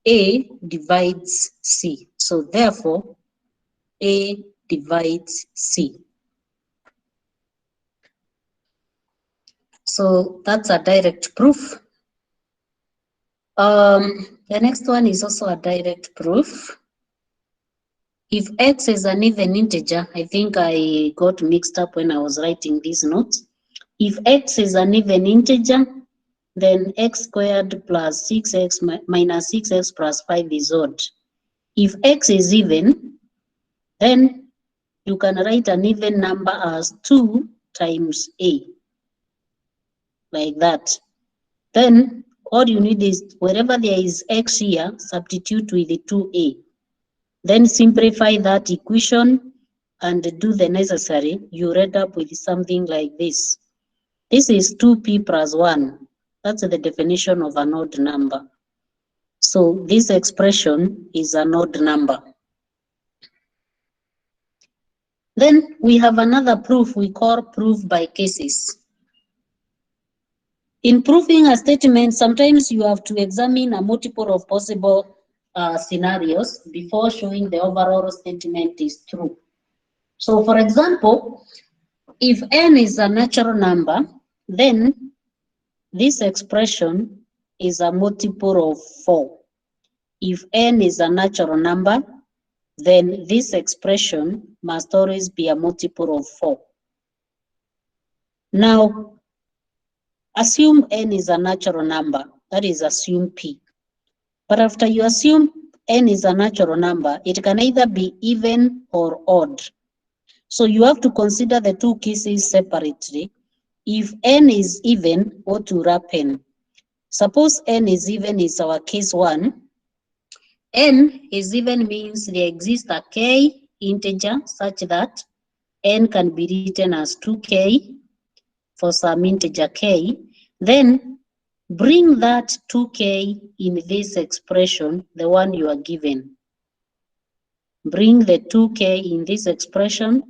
A divides C. So therefore, A divides C. So that's a direct proof. The next one is also a direct proof. If X is an even integer, I think I got mixed up when I was writing these notes. If X is an even integer, then X squared plus 6X minus 6X plus 5 is odd. If X is even, then you can write an even number as 2 times A, like that. Then all you need is, wherever there is X here, substitute with the 2A. Then simplify that equation and do the necessary. You end up with something like this. This is 2P plus 1. That's the definition of an odd number. So this expression is an odd number. Then we have another proof we call proof by cases. In proving a statement, sometimes you have to examine a multiple of possible scenarios before showing the overall statement is true. So for example, if n is a natural number, then this expression is a multiple of 4. If n is a natural number, then this expression must always be a multiple of 4. Now, assume n is a natural number, that is, assume p. But after you assume n is a natural number, it can either be even or odd. So you have to consider the two cases separately. If n is even, what will happen? Suppose n is even is our case 1. N is even means there exists a k integer such that n can be written as 2k for some integer k. Then bring that 2k in this expression, the one you are given. Bring the 2k in this expression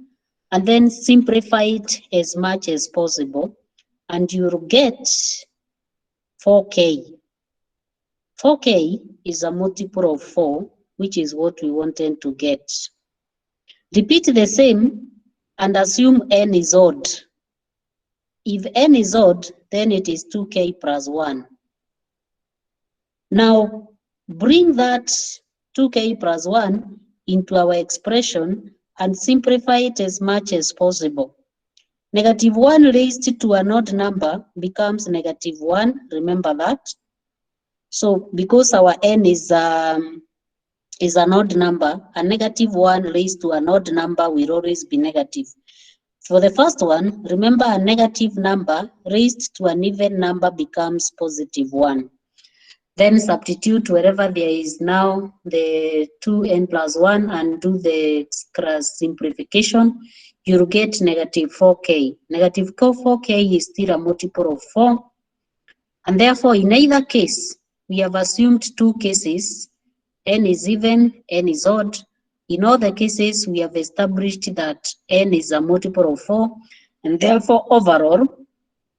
and then simplify it as much as possible, and you'll get 4k. 4k is a multiple of 4, which is what we wanted to get. Repeat the same and assume n is odd. If n is odd, then it is 2k plus 1. Now, bring that 2k plus 1 into our expression and simplify it as much as possible. Negative 1 raised to an odd number becomes negative 1, remember that. So because our n is an odd number, a negative 1 raised to an odd number will always be negative. For the first one, remember a negative number raised to an even number becomes positive 1. then substitute wherever there is now the 2n plus 1 and do the cross simplification, you'll get negative 4k. Negative 4k is still a multiple of 4. And therefore, in either case, we have assumed two cases, n is even, n is odd. In all the cases, we have established that n is a multiple of 4, and therefore, overall,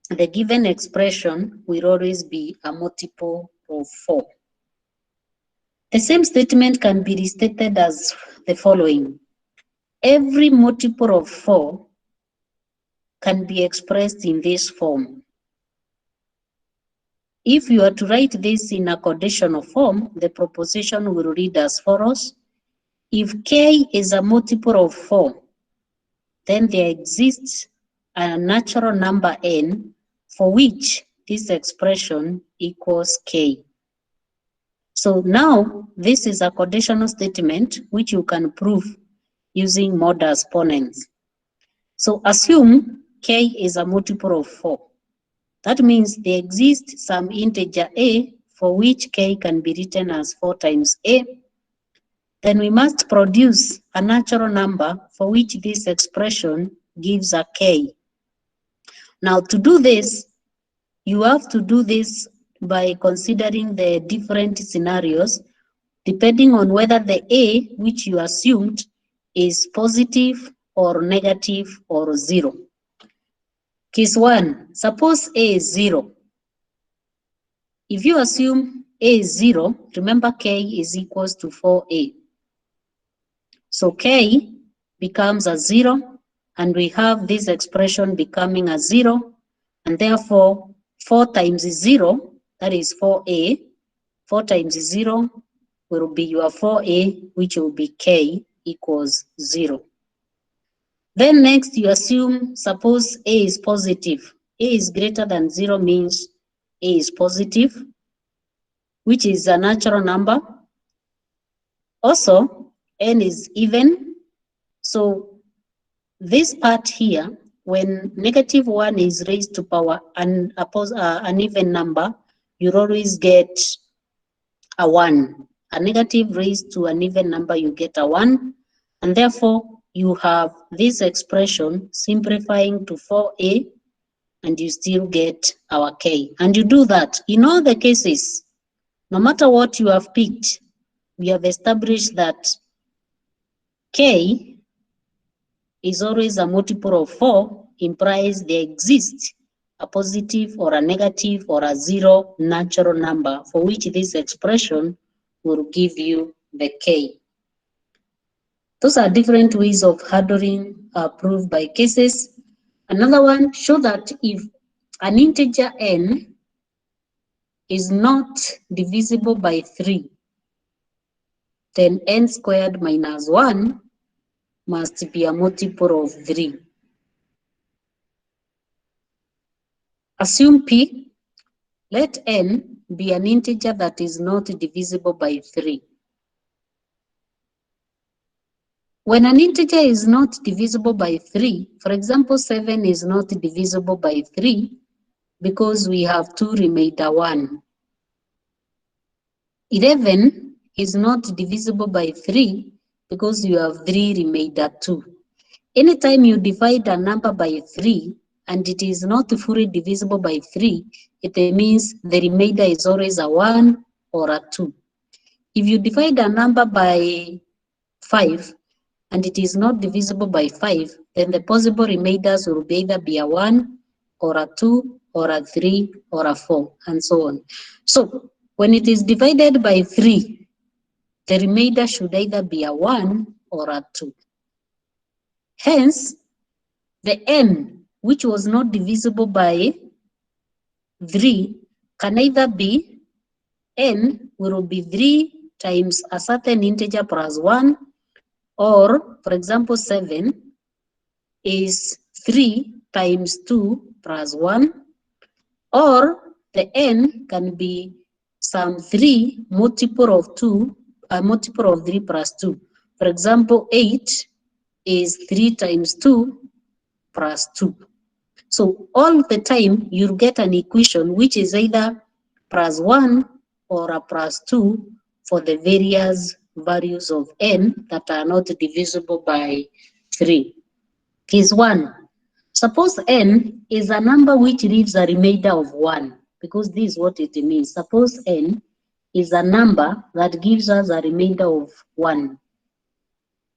the given expression will always be a multiple of 4. The same statement can be restated as the following. Every multiple of 4 can be expressed in this form. If you are to write this in a conditional form, the proposition will read as follows. If k is a multiple of 4, then there exists a natural number n for which this expression equals k. So now this is a conditional statement which you can prove using model exponents. So assume k is a multiple of 4. That means there exists some integer a for which k can be written as 4 times a. Then we must produce a natural number for which this expression gives a k. Now to do this, you have to do this by considering the different scenarios depending on whether the a which you assumed is positive or negative or 0. Case 1, suppose a is 0. If you assume a is 0, remember k is equals to 4a. So k becomes a 0, and we have this expression becoming a 0, and therefore 4 times 0, that is 4a, 4 times 0 will be your 4a, which will be k equals 0. Then next you assume, suppose a is positive. A is greater than 0 means a is positive, which is a natural number. Also, n is even. So this part here, when negative 1 is raised to power an even number, you'll always get a 1. A negative raised to an even number, you get a 1. And therefore, you have this expression simplifying to 4a, and you still get our k. And you do that in all the cases. No matter what you have picked, we have established that k is always a multiple of 4, implies there exists a positive or a negative or a 0 natural number for which this expression will give you the k. Those are different ways of handling proof by cases. Another one, show that if an integer n is not divisible by 3, then n squared minus 1 must be a multiple of 3. Assume p, let n be an integer that is not divisible by 3. When an integer is not divisible by 3, for example, 7 is not divisible by 3 because we have 2 remainder 1. 11 is not divisible by 3 because you have 3 remainder 2. Anytime you divide a number by 3 and it is not fully divisible by 3, it means the remainder is always a 1 or a 2. If you divide a number by 5 and it is not divisible by 5, then the possible remainders will either be a 1 or a 2 or a 3 or a 4 and so on. So when it is divided by 3, the remainder should either be a 1 or a 2. Hence, the n, which was not divisible by 3, can either be n will be 3 times a certain integer plus 1, or, for example, 7 is 3 times 2 plus 1, or the n can be some 3 multiple of 2, a multiple of 3 plus 2. For example, 8 is 3 times 2 plus 2. So all the time you'll get an equation which is either plus 1 or a plus 2 for the various values of n that are not divisible by 3. Case 1. Suppose n is a number which leaves a remainder of 1, because this is what it means. Suppose n is a number that gives us a remainder of 1.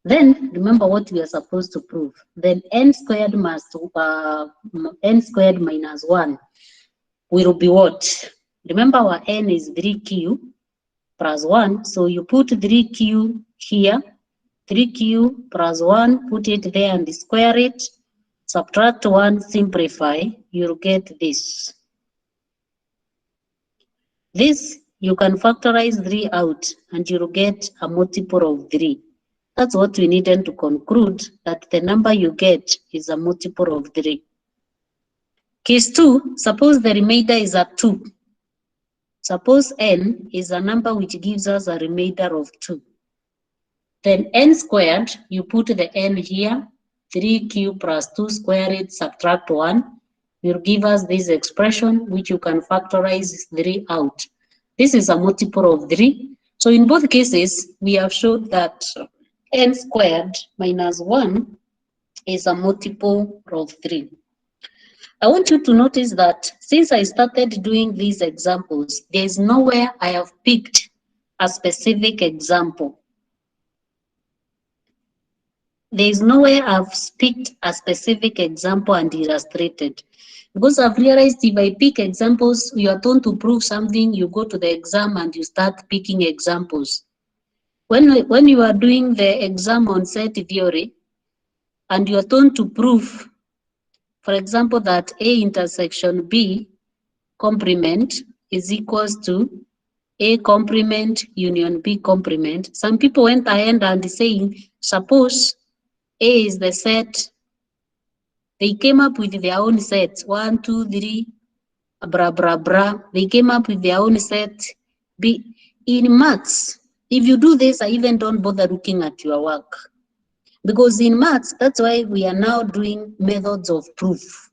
Then remember what we are supposed to prove. Then n squared minus 1 will be what? Remember our n is 3q plus 1. So you put 3q here, 3q plus 1, put it there and square it. Subtract 1, simplify, you'll get this. This, you can factorize 3 out and you'll get a multiple of 3. That's what we needed to conclude, that the number you get is a multiple of 3. Case 2, suppose the remainder is a 2. Suppose n is a number which gives us a remainder of 2. Then n squared, you put the n here, 3q plus 2 square it, subtract 1, will give us this expression which you can factorize 3 out. This is a multiple of 3. So in both cases, we have showed that n squared minus 1 is a multiple of 3. I want you to notice that since I started doing these examples, there is nowhere I have picked a specific example. There is nowhere I've picked a specific example and illustrated. Because I've realized if I pick examples, you are told to prove something, you go to the exam and you start picking examples. When you are doing the exam on set theory, and you are told to prove, for example, that A intersection B complement is equals to A complement union B complement, some people went ahead and saying, suppose A is the set, they came up with their own sets, 1, 2, 3, blah, blah, blah. They came up with their own set. B. In maths, if you do this, I even don't bother looking at your work. Because in maths, that's why we are now doing methods of proof.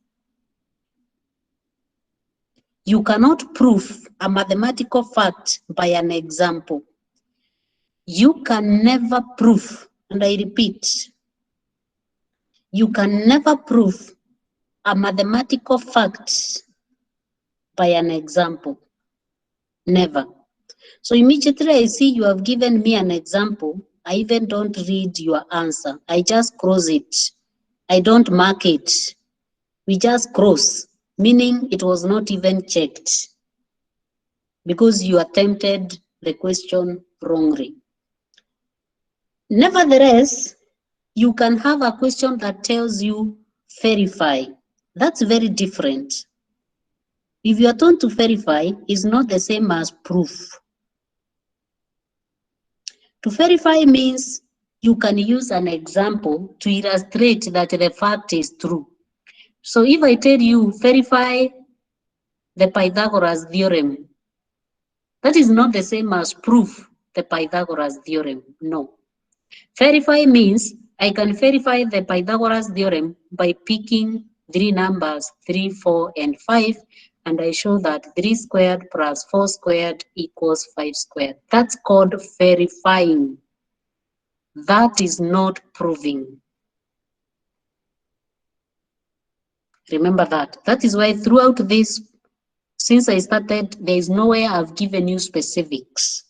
You cannot prove a mathematical fact by an example. You can never prove, and I repeat, you can never prove a mathematical fact by an example. Never. So immediately I see you have given me an example, I even don't read your answer. I just cross it. I don't mark it. We just cross, meaning it was not even checked because you attempted the question wrongly. Nevertheless, you can have a question that tells you verify. That's very different. If you are told to verify, it's not the same as proof. To verify means you can use an example to illustrate that the fact is true. So if I tell you verify the Pythagoras theorem, that is not the same as prove the Pythagoras theorem. No. Verify means I can verify the Pythagoras theorem by picking 3 numbers, 3, 4, and 5, and I show that 3 squared plus 4 squared equals 5 squared. That's called verifying. That is not proving. Remember that. That is why throughout this, since I started, there is no way I've given you specifics.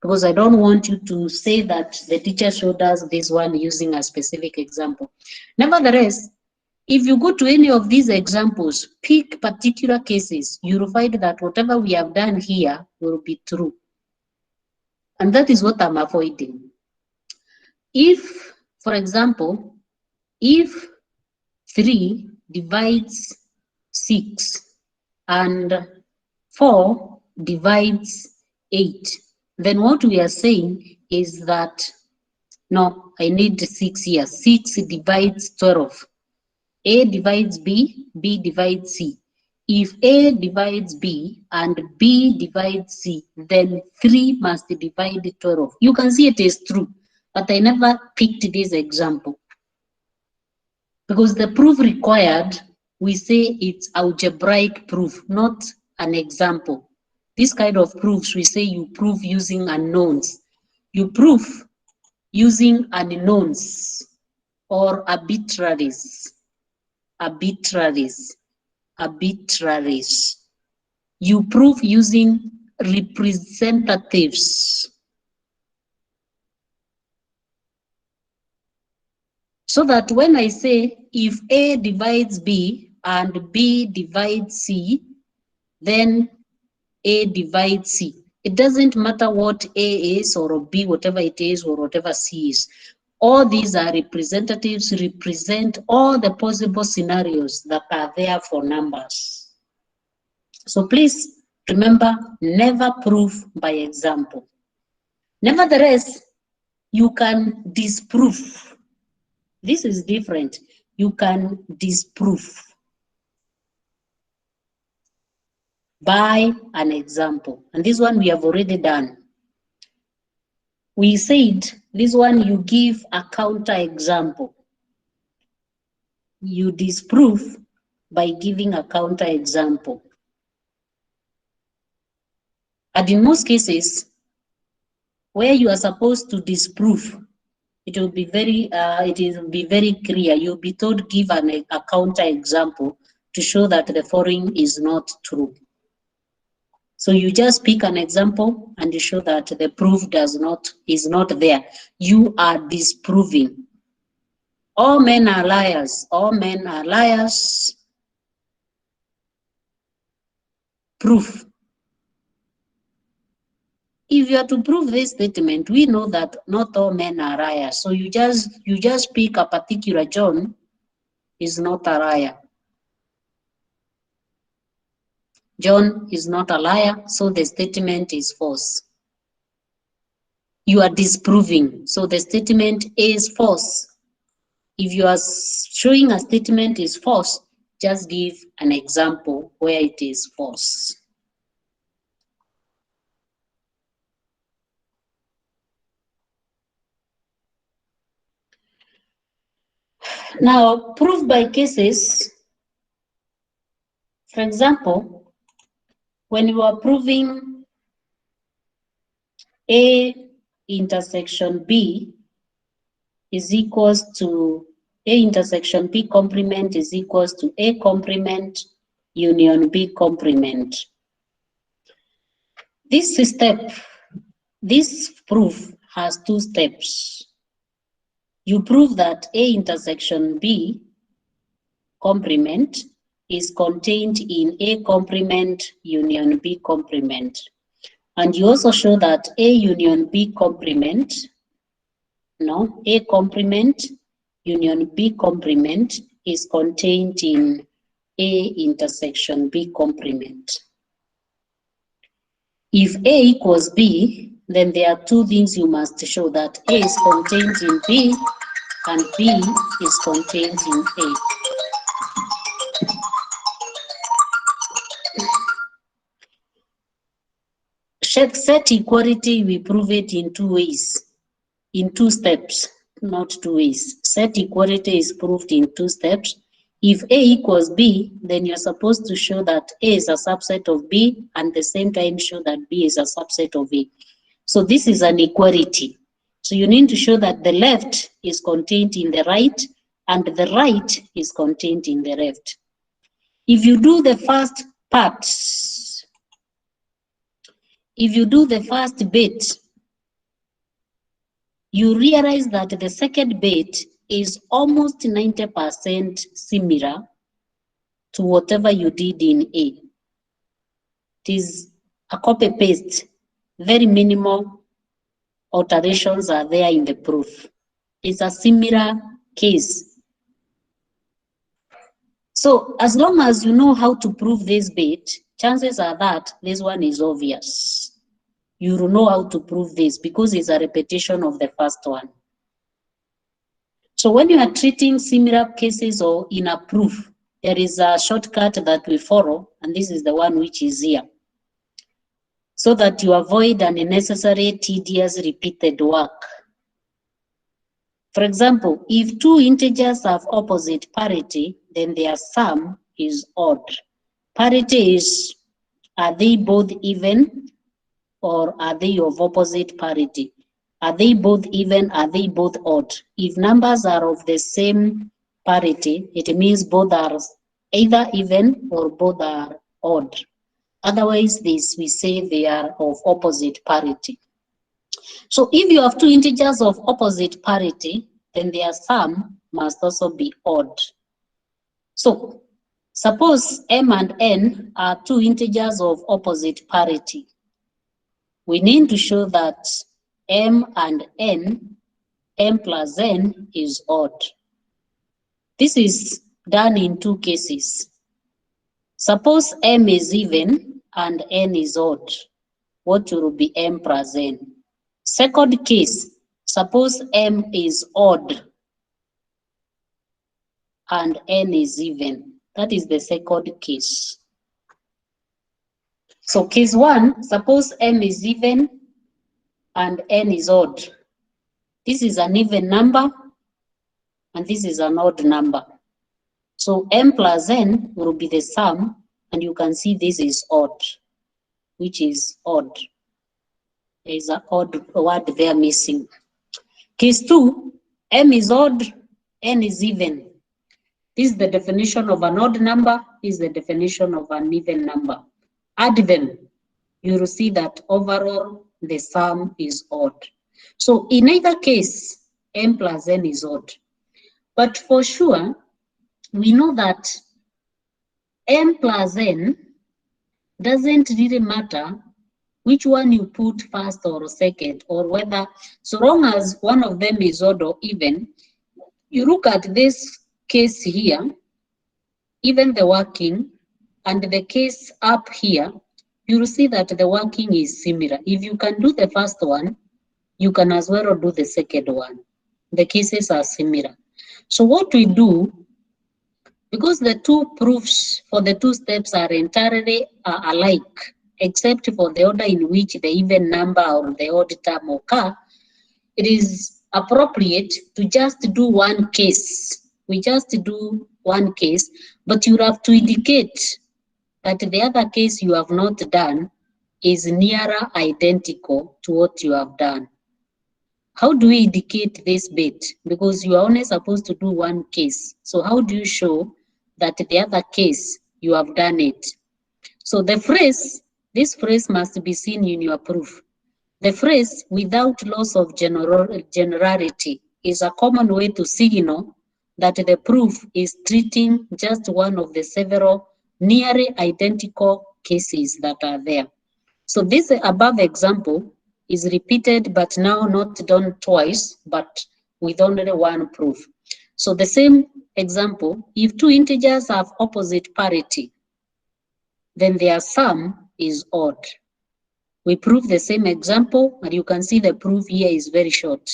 Because I don't want you to say that the teacher showed us this one using a specific example. Nevertheless, if you go to any of these examples, pick particular cases, you'll find that whatever we have done here will be true. And that is what I'm avoiding. If, for example, if 3 divides 6 and 4 divides 8, then what we are saying is that, no, I need 6 here. 6 divides 12. A divides B, B divides C. If A divides B and B divides C, then 3 must divide 12. You can see it is true, but I never picked this example. Because the proof required, we say it's algebraic proof, not an example. This kind of proofs, we say you prove using unknowns. You prove using unknowns or arbitraries. Arbitraries. Arbitraries. You prove using representatives. So that when I say if A divides B and B divides C, then A divides C. It doesn't matter what A is or B, whatever it is, or whatever C is. All these are representatives, represent all the possible scenarios that are there for numbers. So please remember, never prove by example. Nevertheless, you can disprove. This is different. You can disprove by an example. And this one we have already done. We said this one you give a counter example. You disprove by giving a counter example. And in most cases, where you are supposed to disprove, it will be very clear. You'll be told give a counter example to show that the following is not true. So you just pick an example and you show that the proof is not there. You are disproving. All men are liars. All men are liars. Proof. If you are to prove this statement, we know that not all men are liars. So you just pick a particular John is not a liar. John is not a liar, so the statement is false. You are disproving, so the statement is false. If you are showing a statement is false, just give an example where it is false. Now, proof by cases. For example, when you are proving A intersection B is equals to A intersection B complement is equals to A complement union B complement. This proof has two steps. You prove that A intersection B complement is contained in A complement union B complement. And you also show that A union B complement, A complement union B complement is contained in A intersection B complement. If A equals B, then there are two things you must show, that A is contained in B and B is contained in A. Set equality, we prove it in two ways, in two steps, not two ways. Set equality is proved in two steps. If A equals B, then you're supposed to show that A is a subset of B and at the same time show that B is a subset of A. So this is an equality. So you need to show that the left is contained in the right and the right is contained in the left. If you do the first part, if you do the first bit, you realize that the second bit is almost 90% similar to whatever you did in A. It is a copy paste, very minimal alterations are there in the proof. It's a similar case. So as long as you know how to prove this bit, chances are that this one is obvious. You will know how to prove this because it's a repetition of the first one. So when you are treating similar cases or in a proof, there is a shortcut that we follow, and this is the one which is here, so that you avoid unnecessary, tedious, repeated work. For example, if two integers have opposite parity, then their sum is odd. Parity is Are they both even or are they of opposite parity? Are they both even? Are they both odd? If numbers are of the same parity, it means both are either even or both are odd. Otherwise, this we say they are of opposite parity. So if you have two integers of opposite parity, then their sum must also be odd. So suppose m and n are two integers of opposite parity. We need to show that m and n, m plus n is odd. This is done in two cases. Suppose m is even and n is odd. What will be m plus n? Second case, suppose m is odd and n is even. That is the second case. So case one, suppose m is even and n is odd. This is an even number and this is an odd number. So m plus n will be the sum, and you can see this is odd, which is odd. There is an odd word there missing. Case two, m is odd, n is even. This is the definition of an odd number, this is the definition of an even number. Add them, you will see that overall the sum is odd. So in either case, m plus n is odd. But for sure, we know that m plus n doesn't really matter which one you put first or second, or whether, so long as one of them is odd or even. You look at this case here, even the working, and the case up here, you will see that the working is similar. If you can do the first one, you can as well do the second one. The cases are similar. So what we do, because the two proofs for the two steps are entirely alike, except for the order in which the even number or the odd term occur, it is appropriate to just do one case. We just do one case, but you have to indicate that the other case you have not done is nearer identical to what you have done. How do we indicate this bit? Because you are only supposed to do one case. So how do you show that the other case you have done it? So the phrase, this phrase must be seen in your proof. The phrase without loss of generality is a common way to signal that the proof is treating just one of the several nearly identical cases that are there. So this above example is repeated, but now not done twice, but with only one proof. So the same example, if two integers have opposite parity, then their sum is odd. We prove the same example, and you can see the proof here is very short.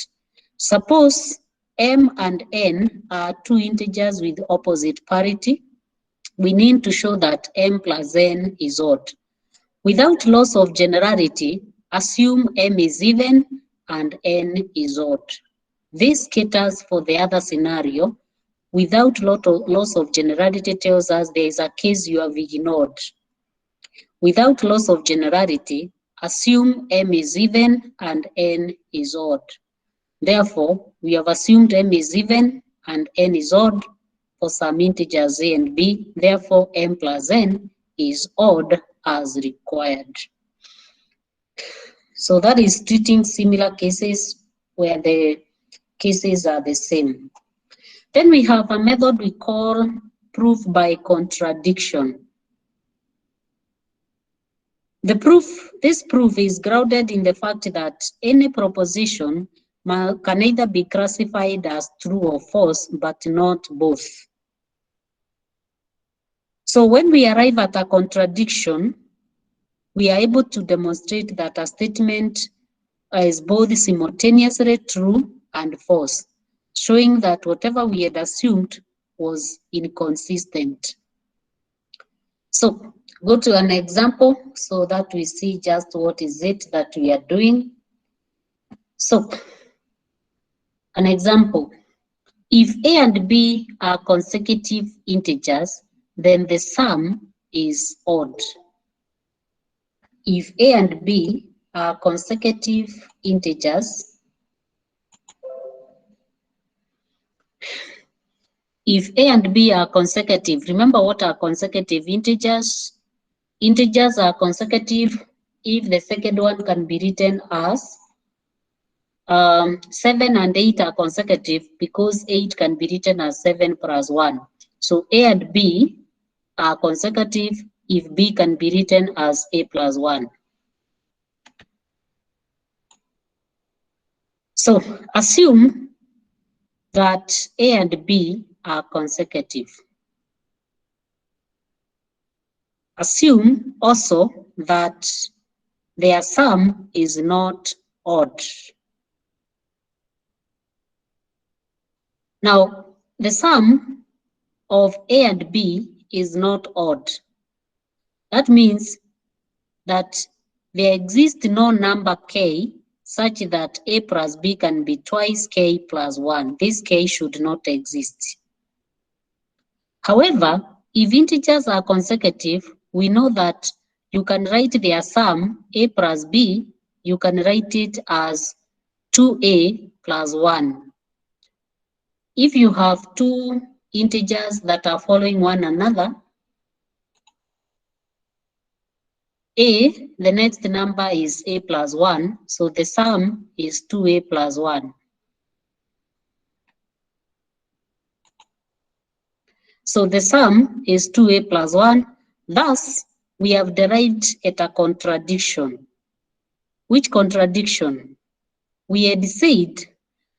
Suppose m and n are two integers with opposite parity. We need to show that m plus n is odd. Without loss of generality, assume m is even and n is odd. This caters for the other scenario. Without loss of generality tells us there is a case you have ignored. Without loss of generality, assume m is even and n is odd. Therefore, we have assumed m is even and n is odd for some integers a and b. Therefore, m plus n is odd as required. So that is treating similar cases where the cases are the same. Then we have a method we call proof by contradiction. This proof is grounded in the fact that any proposition can either be classified as true or false, but not both. So when we arrive at a contradiction, we are able to demonstrate that a statement is both simultaneously true and false, showing that whatever we had assumed was inconsistent. So go to an example so that we see just what is it that we are doing. So an example, if a and b are consecutive integers, then the sum is odd. if A and B are consecutive integers, if A and B are consecutive, remember what are consecutive integers? Integers are consecutive if the second one can be written as 7 and 8 are consecutive because 8 can be written as 7 plus 1. So A and B are consecutive if B can be written as A plus 1. So assume that A and B are consecutive. Assume also that their sum is not odd. Now, the sum of A and B is not odd. That means that there exists no number k such that A plus B can be twice k plus 1. This k should not exist. However, if integers are consecutive, we know that you can write their sum, A plus B, you can write it as 2A plus 1. If you have two integers that are following one another, A, the next number is A plus 1, so the sum is 2A plus 1. So the sum is 2A plus 1. Thus, we have derived at a contradiction. Which contradiction? We had said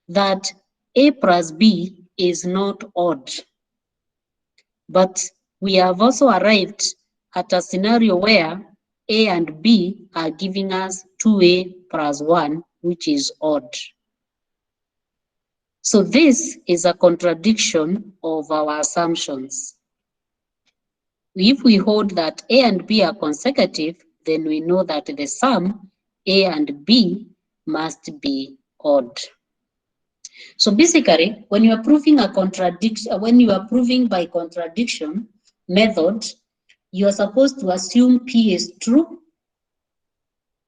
that A plus B is not odd. But we have also arrived at a scenario where A and B are giving us 2A plus 1, which is odd. So this is a contradiction of our assumptions. If we hold that A and B are consecutive, then we know that the sum A and B must be odd. So basically, when you are proving a contradiction, when you are proving by contradiction method, you are supposed to assume P is true,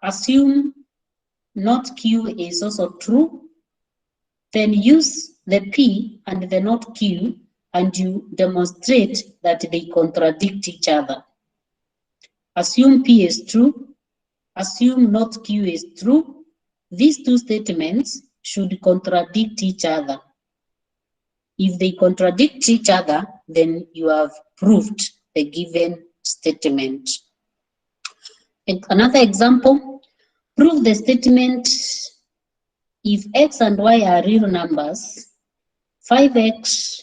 assume not Q is also true, then use the P and the not Q, and you demonstrate that they contradict each other. Assume P is true, assume not Q is true. These two statements should contradict each other. If they contradict each other, then you have proved the given statement. And another example, prove the statement if x and y are real numbers, 5x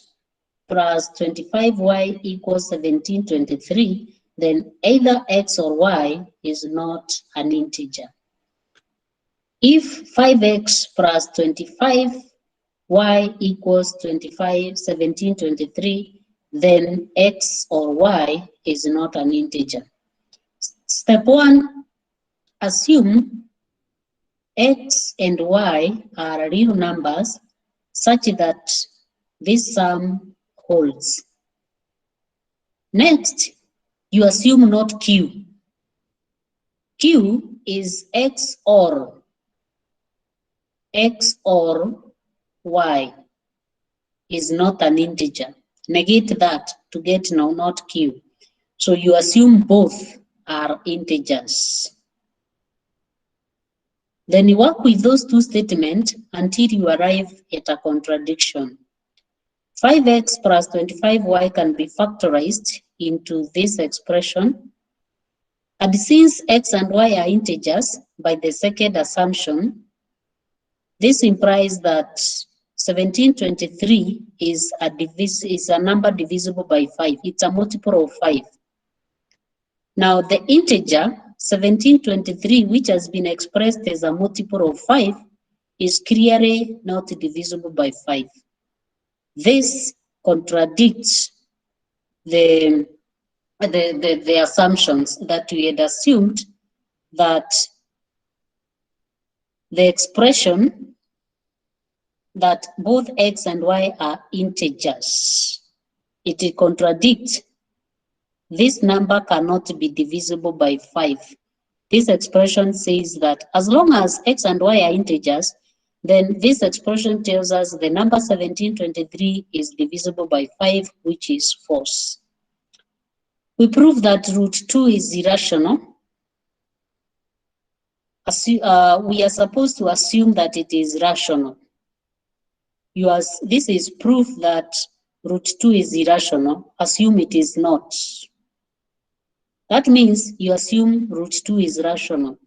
plus 25y equals 1723, then either x or y is not an integer. If 5x plus 25y equals 1723, then x or y is not an integer. Step 1, assume x and y are real numbers such that this sum holds. Next, you assume not q. Q is x or y is not an integer. Negate that to get no, not q. So you assume both are integers. Then you work with those two statements until you arrive at a contradiction. 5x plus 25y can be factorized into this expression. And since x and y are integers by the second assumption, this implies that 1723 is a number divisible by 5. It's a multiple of 5. Now the integer 1723, which has been expressed as a multiple of 5, is clearly not divisible by 5. This contradicts the assumptions that we had assumed that the expression that both x and y are integers. It contradicts this number cannot be divisible by 5 This expression says that as long as x and y are integers, then this expression tells us the number 1723 is divisible by 5, which is false. We prove that root 2 is irrational. We are supposed to assume that it is rational. This is proof that root 2 is irrational. Assume it is not. That means you assume root 2 is rational.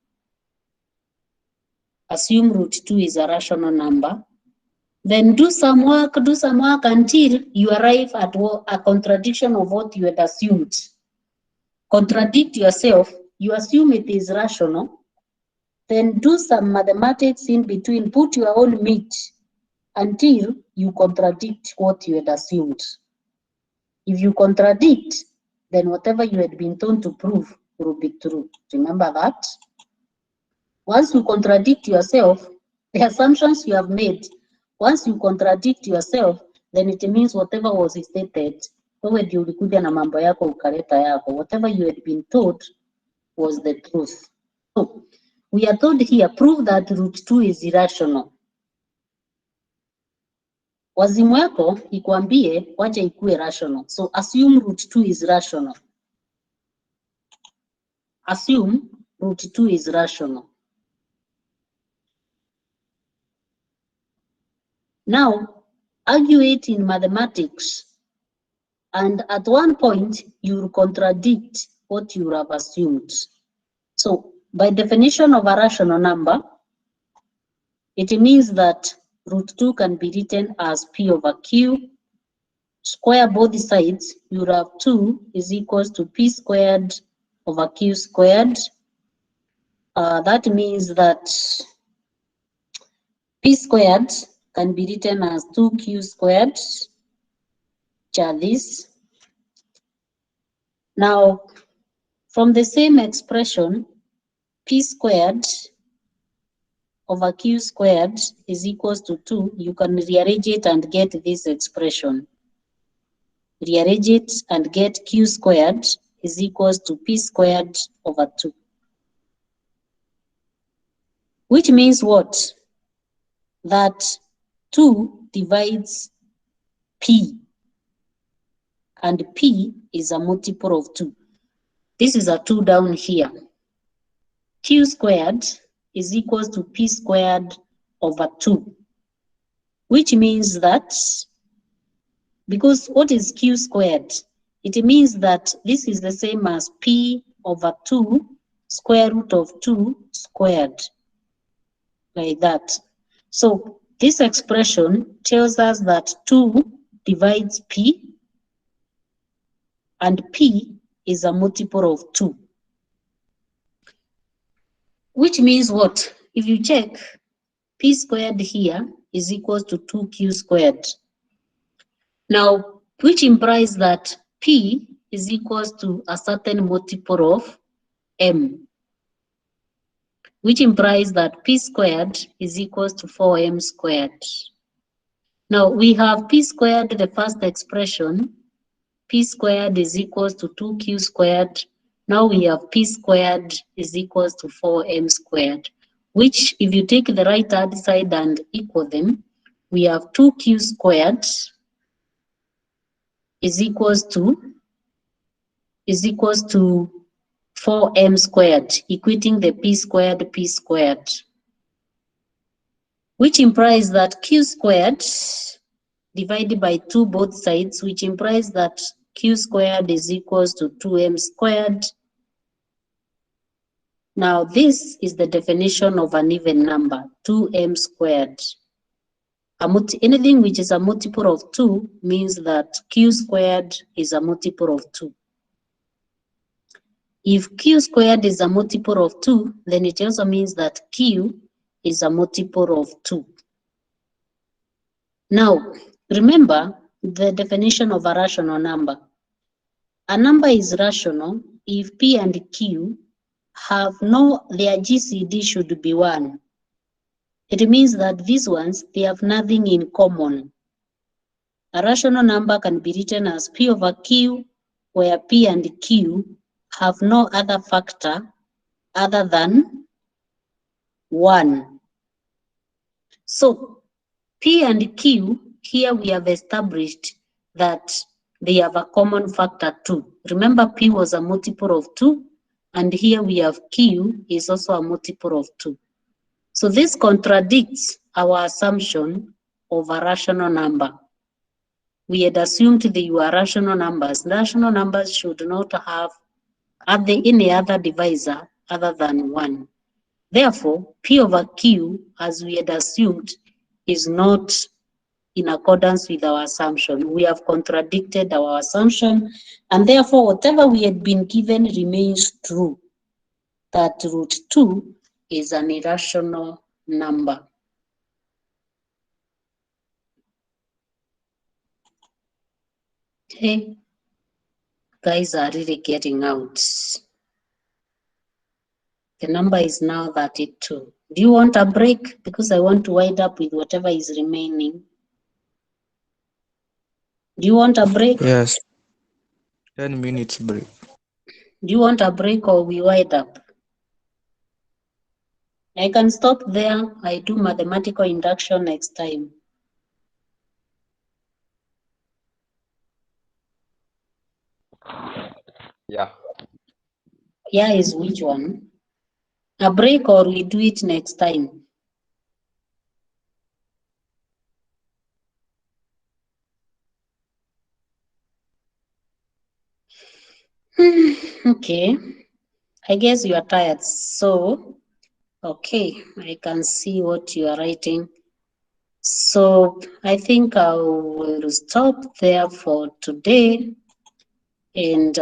Assume root 2 is a rational number. Then do some work until you arrive at a contradiction of what you had assumed. Contradict yourself, you assume it is rational, then do some mathematics in between, put your own meat until you contradict what you had assumed. If you contradict, then whatever you had been told to prove will be true. Remember that? Once you contradict yourself, the assumptions you have made, once you contradict yourself, then it means whatever was stated, whatever you had been told was the truth. So we are told here, prove that root 2 is irrational. Wazimu yako ikuambie wacha ikuwe rational. So assume root 2 is rational. Assume root 2 is rational. Now, argue it in mathematics, and at one point, you will contradict what you have assumed. So, by definition of a rational number, it means that root 2 can be written as P over Q. Square both sides, you have 2 is equals to P squared over Q squared. That means that P squared can be written as 2Q squared, which are this. Now, from the same expression, P squared over Q squared is equals to 2. You can rearrange it and get this expression. Rearrange it and get Q squared is equals to P squared over 2. Which means what? That 2 divides P, and P is a multiple of 2. This is a 2 down here. Q squared is equals to P squared over 2. Which means that, because what is Q squared? It means that this is the same as P over 2 square root of 2 squared. Like that. So this expression tells us that 2 divides P, and P is a multiple of 2. Which means what? If you check, P squared here is equals to 2Q squared. Now, which implies that P is equals to a certain multiple of M, which implies that P squared is equals to 4M squared. Now, we have P squared, the first expression, P squared is equals to 2Q squared. Now we have P squared is equals to 4M squared, which if you take the right hand side and equal them, we have 2Q squared is equals to 4M squared, equating the P squared, which implies that Q squared divided by 2 both sides, which implies that Q squared is equals to 2M squared. Now this is the definition of an even number, 2M squared. Anything which is a multiple of 2 means that Q squared is a multiple of 2. If Q squared is a multiple of 2, then it also means that Q is a multiple of 2. Now, remember the definition of a rational number. A number is rational if P and Q have their GCD should be 1. It means that these ones, they have nothing in common. A rational number can be written as P over Q, where P and Q have no other factor other than 1. So P and Q, here we have established that they have a common factor 2. Remember, P was a multiple of 2, and here we have Q is also a multiple of 2. So this contradicts our assumption of a rational number. We had assumed they were rational numbers. Rational numbers should not have any other divisor other than 1. Therefore, P over Q, as we had assumed, is not in accordance with our assumption. We have contradicted our assumption, and therefore whatever we had been given remains true, that root 2 is an irrational number. Okay, guys are really getting out. The number is now 32. Do you want a break? Because I want to wind up with whatever is remaining. Do you want a break? Yes. 10 minutes break. Do you want a break or we wind up? I can stop there. I do mathematical induction next time. Yeah. Yeah, is which one? A break or we do it next time? Okay, I guess you are tired. So, okay, I can see what you are writing. So I think I will stop there for today. And